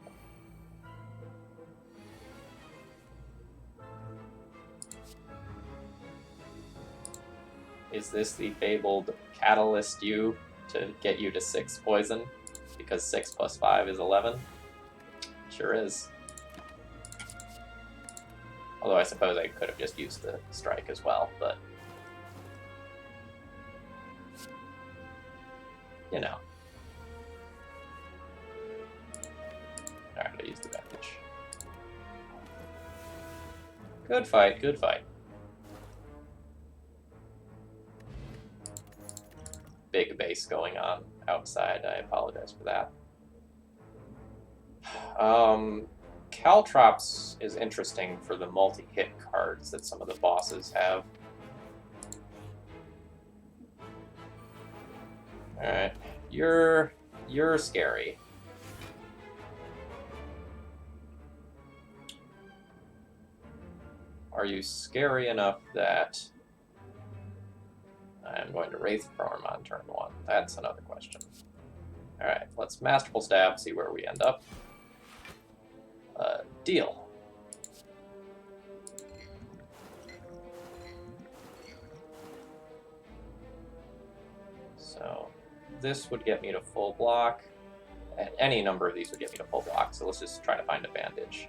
Is this the fabled catalyst U to get you to 6 poison? Because 6 plus 5 is 11? Sure is. Although I suppose I could have just used the strike as well, but... you know. Alright, I used the bandage. Good fight, good fight. Big base going on outside. I apologize for that. Caltrops is interesting for the multi-hit cards that some of the bosses have. Alright, you're scary. Are you scary enough that I'm going to Wraith Form on turn 1? That's another question. Alright, let's Masterful Stab, see where we end up. Deal. So, this would get me to full block. And any number of these would get me to full block, so let's just try to find a bandage.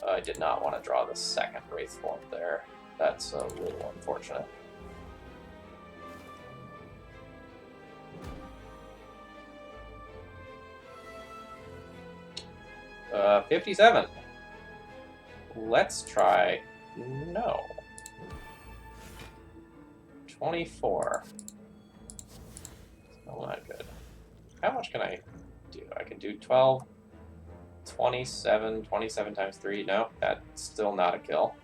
I did not want to draw the second Wraith Form there. That's a little unfortunate. 57. Let's try... no. 24. Still not good. How much can I do? I can do 12, 27, 27 times 3. No, that's still not a kill.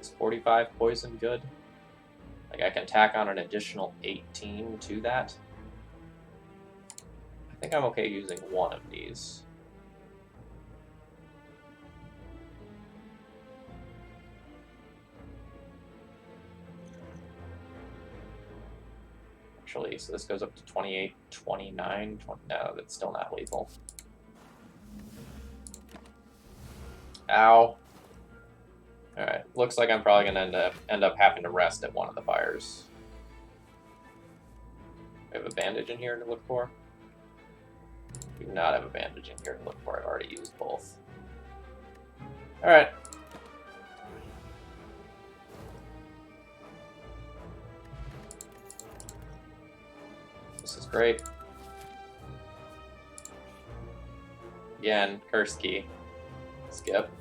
Is 45 poison good? Like, I can tack on an additional 18 to that. I think I'm okay using one of these. Actually, so this goes up to 28, 29, 20, no, that's still not lethal. Ow. Alright, looks like I'm probably going to end up having to rest at one of the fires. We have a bandage in here to look for? We do not have a bandage in here to look for. I've already used both. Alright. Great. Again, curse key. Skip.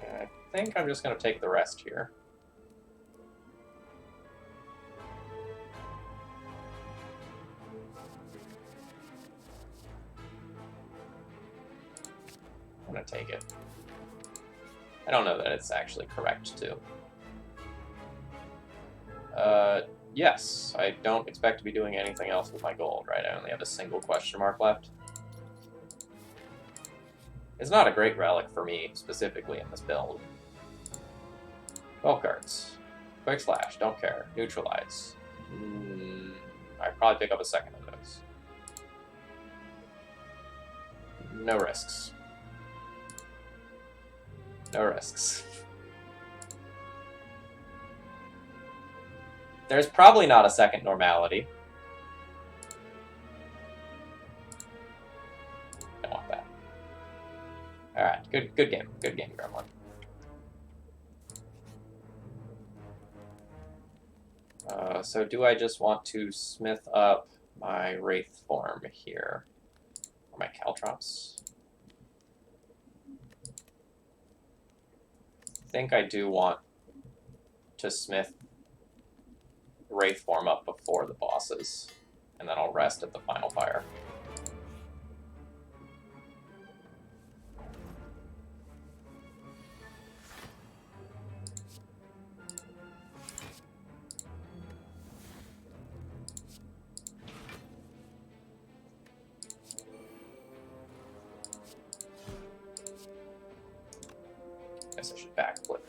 I think I'm just going to take the rest here. I'm going to take it. I don't know that it's actually correct, too. Yes, I don't expect to be doing anything else with my gold, right? I only have a single question mark left. It's not a great relic for me, specifically in this build. 12 cards. Quick Slash, don't care. Neutralize. I'd probably pick up a second of those. No risks. No risks. There's probably not a second normality. Don't want that. Alright, good game. Good game, Gremlin. So do I just want to smith up my Wraith form here? Or my Caltrops? I think I do want to smith Wraith form up before the bosses, and then I'll rest at the final fire. Guess I should backflip.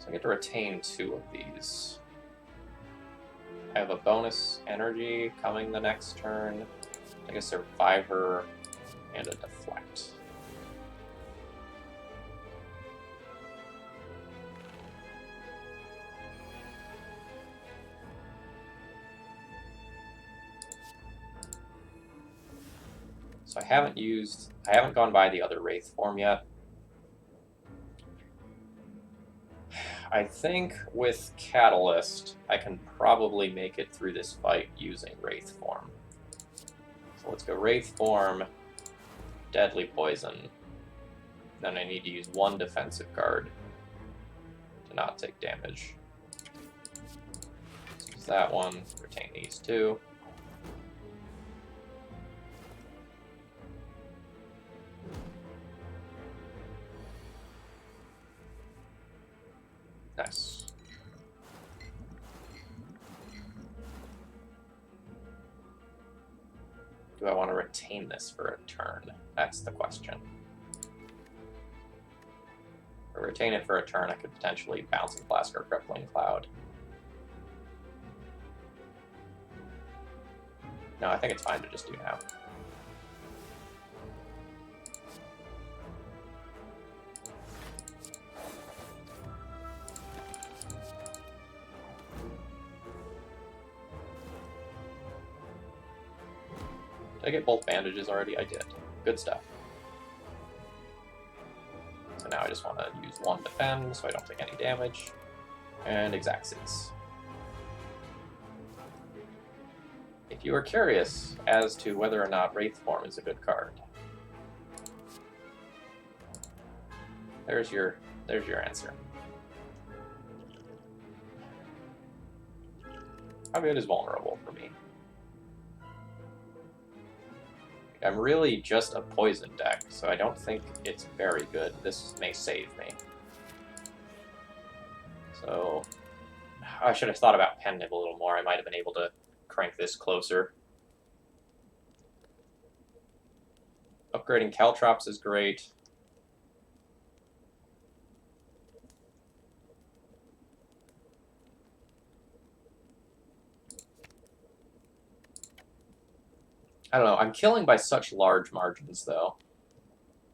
I get to retain 2 of these. I have a bonus energy coming the next turn, like a survivor and a deflect. So I haven't gone by the other Wraith form yet. I think with Catalyst, I can probably make it through this fight using Wraith form. So let's go Wraith form, Deadly Poison. Then I need to use 1 defensive card to not take damage. Let's use that one, retain these 2. Nice. Do I want to retain this for a turn? That's the question. If I retain it for a turn, I could potentially Bouncing Blast or Crippling Cloud. No, I think it's fine to just do now. Did I get both bandages already? I did. Good stuff. So now I just want to use 1 defend so I don't take any damage. And Exactsids. If you are curious as to whether or not Wraith form is a good card, there's your answer. Probably it is vulnerable for me. I'm really just a poison deck, so I don't think it's very good. This may save me. So I should have thought about Pen Nib a little more. I might have been able to crank this closer. Upgrading Caltrops is great. I don't know, I'm killing by such large margins, though.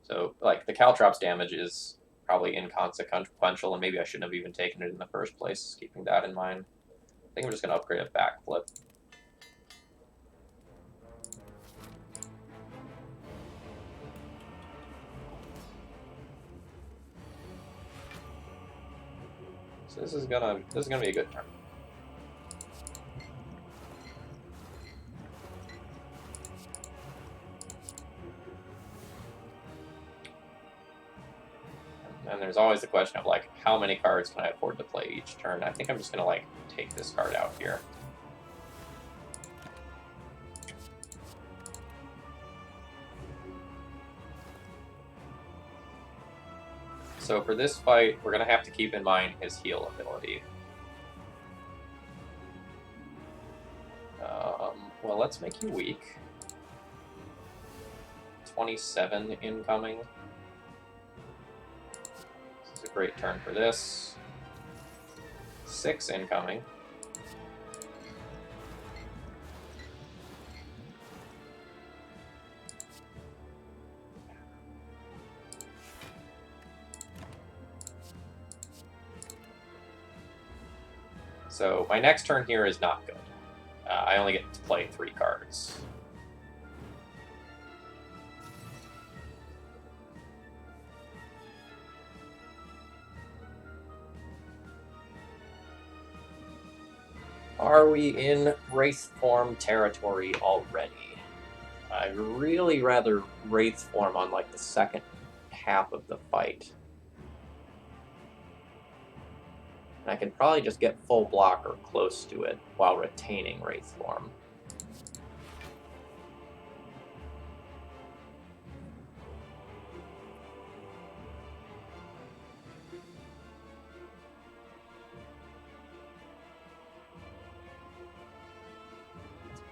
So, like, the Caltrops damage is probably inconsequential, and maybe I shouldn't have even taken it in the first place, keeping that in mind. I think I'm just going to upgrade a backflip. So this is gonna be a good turn. And there's always the question of, like, how many cards can I afford to play each turn? I think I'm just gonna, like, take this card out here. So for this fight, we're gonna have to keep in mind his heal ability. Well, let's make you weak. 27 incoming. This is a great turn for this. 6 incoming. So my next turn here is not good. I only get to play 3 cards. Are we in Wraith form territory already? I'd really rather Wraith form on, like, the second half of the fight. And I can probably just get full block or close to it while retaining Wraith form.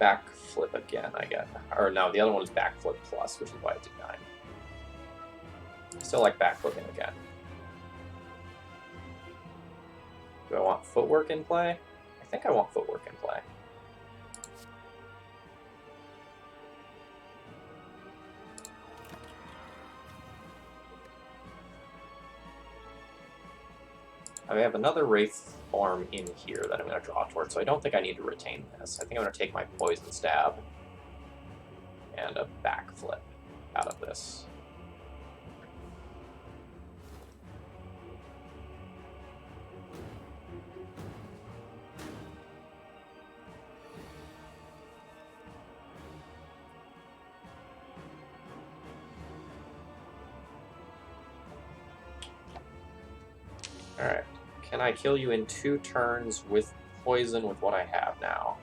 Backflip again, I guess. Or no, the other one is backflip plus, which is why it did 9. I still like backflipping again. Do I want footwork in play? I think I want footwork in play. I have another Wraith form in here that I'm going to draw towards, so I don't think I need to retain this. I think I'm going to take my Poison Stab and a backflip out of this. Alright. Can I kill you in 2 turns with poison with what I have now?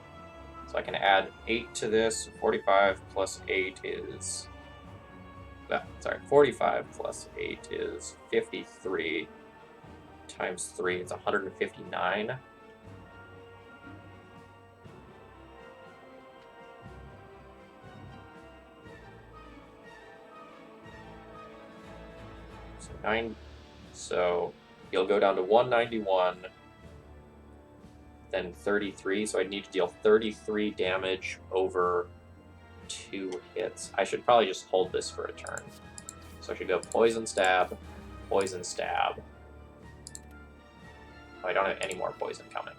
So I can add 8 to this. 45 plus 8 is... 45 plus 8 is 53. Times 3, it's 159. So 9... So... You'll go down to 191, then 33, so I'd need to deal 33 damage over 2 hits. I should probably just hold this for a turn. So I should go Poison Stab, Poison Stab. Oh, I don't have any more poison coming.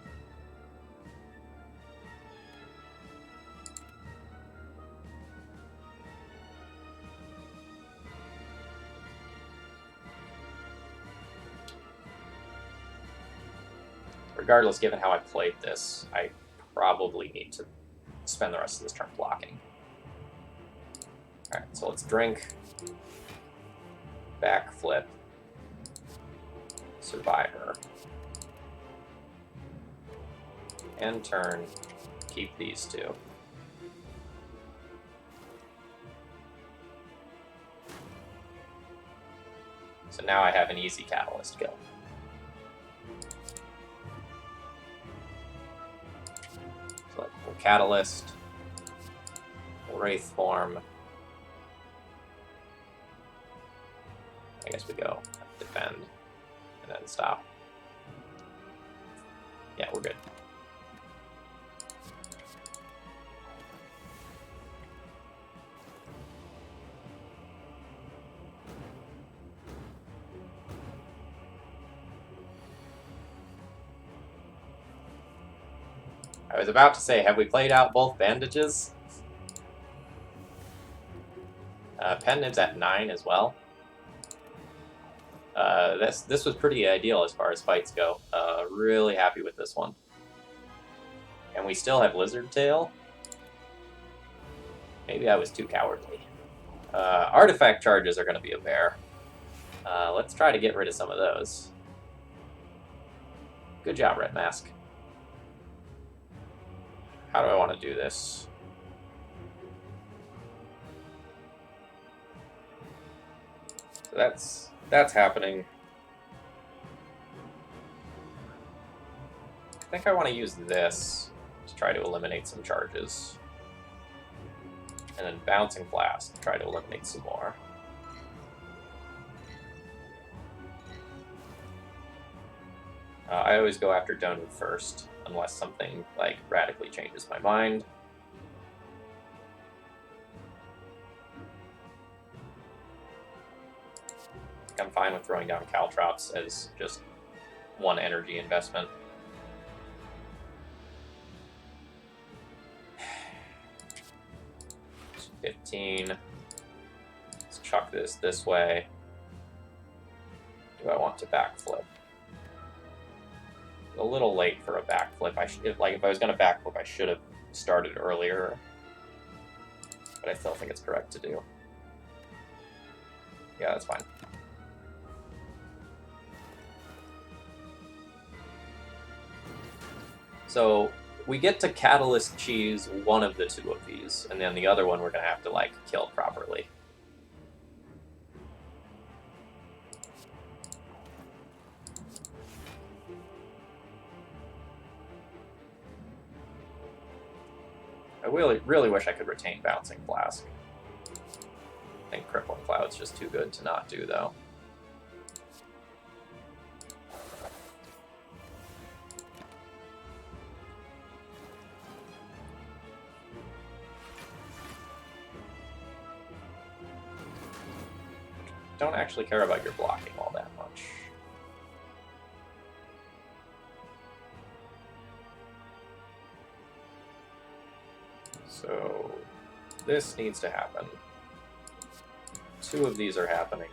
Regardless, given how I played this, I probably need to spend the rest of this turn blocking. Alright, so let's drink. Backflip. Survivor. End turn. Keep these 2. So now I have an easy Catalyst kill. Catalyst, Wraith form. I guess we go defend and then stop. Yeah, we're good. I was about to say, have we played out both bandages? Pen Nib's at 9 as well. This was pretty ideal as far as fights go. Really happy with this one. And we still have Lizard Tail. Maybe I was too cowardly. Artifact charges are going to be a bear. Let's try to get rid of some of those. Good job, Red Mask. How do I want to do this? So that's happening. I think I want to use this to try to eliminate some charges. And then Bouncing Blast to try to eliminate some more. I always go after Donut first, unless something like radically changes my mind. I'm fine with throwing down Caltrops as just one energy investment. It's 15. Let's chuck this way. Do I want to backflip? A little late for a backflip. If I was going to backflip, I should have started earlier. But I still think it's correct to do. Yeah, that's fine. So we get to Catalyst Cheese one of the two of these, and then the other one we're going to have to, like, kill properly. I really wish I could retain Bouncing Flask. I think Crippling Cloud's just too good to not do, though. Don't actually care about your blocking all that much. So this needs to happen. Two of these are happening.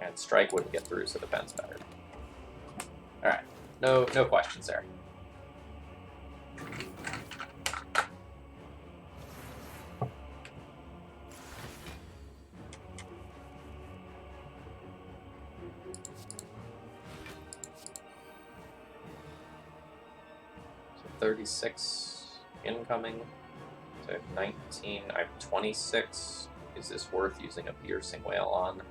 And Strike wouldn't get through, so defense better. Alright. No questions there. So 36 incoming. So I have 19. I have 26. Is this worth using a Piercing Wail on?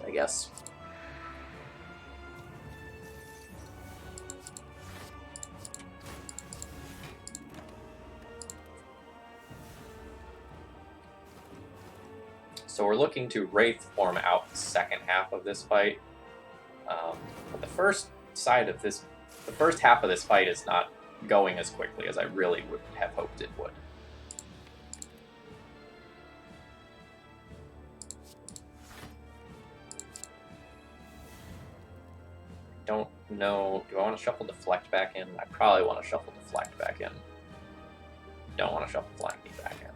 I guess. So we're looking to Wraith form out the second half of this fight. But the first half of this fight is not going as quickly as I really would have hoped it would. Don't know. Do I want to shuffle Deflect back in? I probably want to shuffle Deflect back in. Don't want to shuffle Flying Knee back in.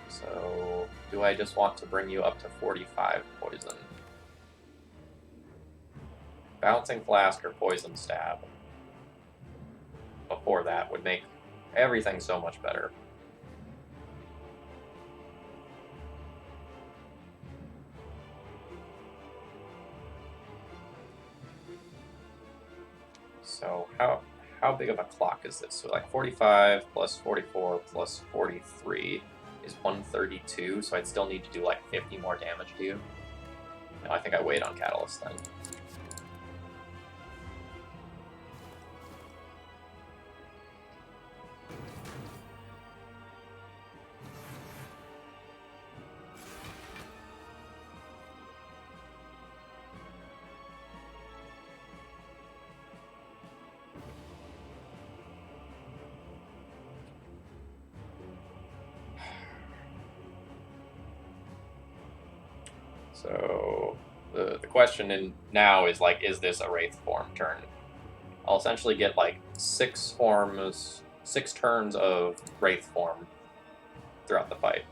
So, do I just want to bring you up to 45 poison? Bouncing Flask or Poison Stab before that would make everything so much better. So how big of a clock is this? So like 45 plus 44 plus 43 is 132, so I'd still need to do like 50 more damage to you. No, I think I wait on Catalyst then. So the question now is like, is this a Wraith form turn? I'll essentially get like 6 turns of Wraith form throughout the fight.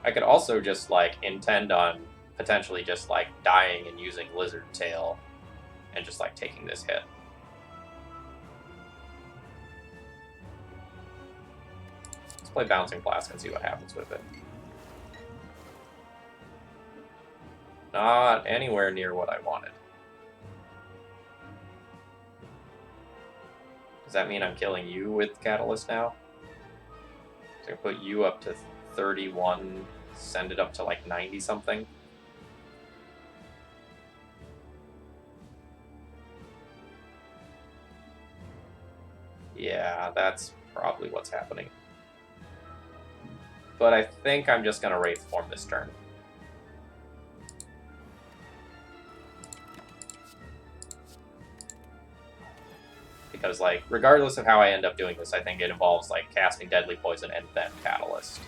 I could also just like intend on potentially just like dying and using Lizard Tail and just like taking this hit. Let's play Bouncing Flask and see what happens with it. Not anywhere near what I wanted. Does that mean I'm killing you with Catalyst now? So I put you up to 31, send it up to like 90 something. Yeah, that's probably what's happening. But I think I'm just going to Wraith form this turn. Because, like, regardless of how I end up doing this, I think it involves, like, casting Deadly Poison and then Catalyst.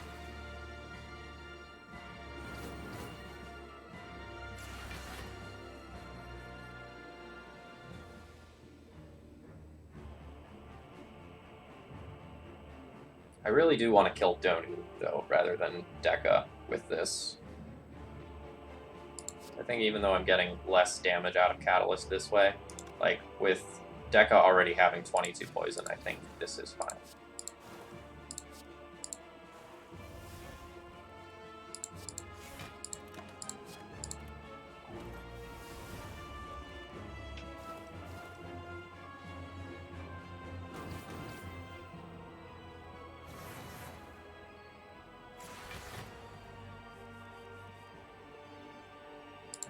I really do want to kill Donu, though, rather than Deka with this. I think even though I'm getting less damage out of Catalyst this way, like, with Deka already having 22 poison, I think this is fine.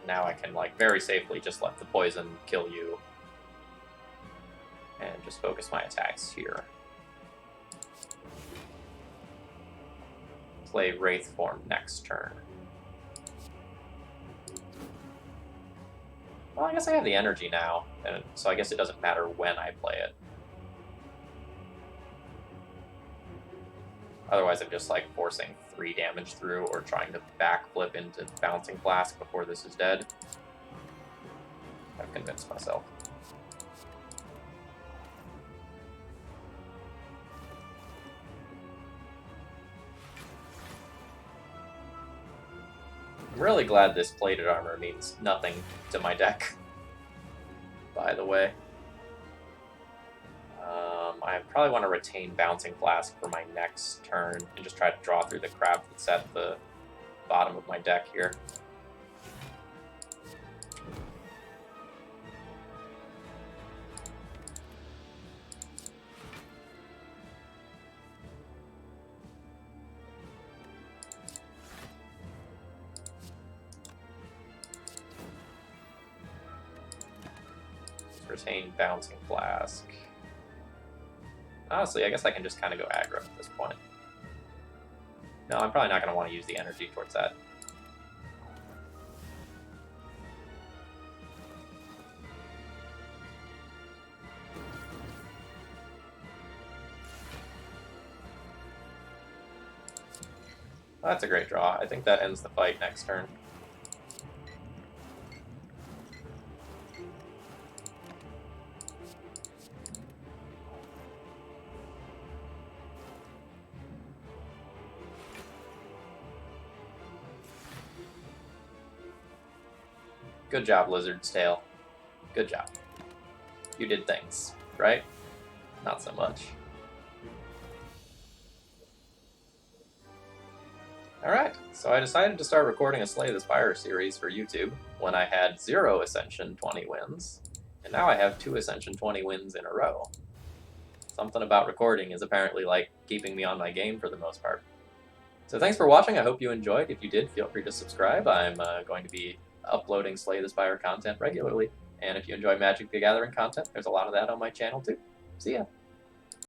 Now I can, like, very safely just let the poison kill you and just focus my attacks here. Play Wraith form next turn. Well, I guess I have the energy now, and so I guess it doesn't matter when I play it. Otherwise, I'm just like forcing 3 damage through or trying to backflip into Bouncing Flask before this is dead. I've convinced myself. I'm really glad this plated armor means nothing to my deck, by the way. I probably want to retain Bouncing Flask for my next turn and just try to draw through the crap that's at the bottom of my deck here. Let's retain Bouncing Flask. Honestly, I guess I can just kind of go aggro at this point. No, I'm probably not going to want to use the energy towards that. Well, that's a great draw. I think that ends the fight next turn. Good job, Lizard's Tail. Good job. You did things, right? Not so much. Alright, so I decided to start recording a Slay the Spire series for YouTube when I had 0 Ascension 20 wins, and now I have 2 Ascension 20 wins in a row. Something about recording is apparently like keeping me on my game for the most part. So thanks for watching, I hope you enjoyed. If you did, feel free to subscribe. I'm going to be uploading Slay the Spire content regularly, and if you enjoy Magic the Gathering content, there's a lot of that on my channel too. See ya!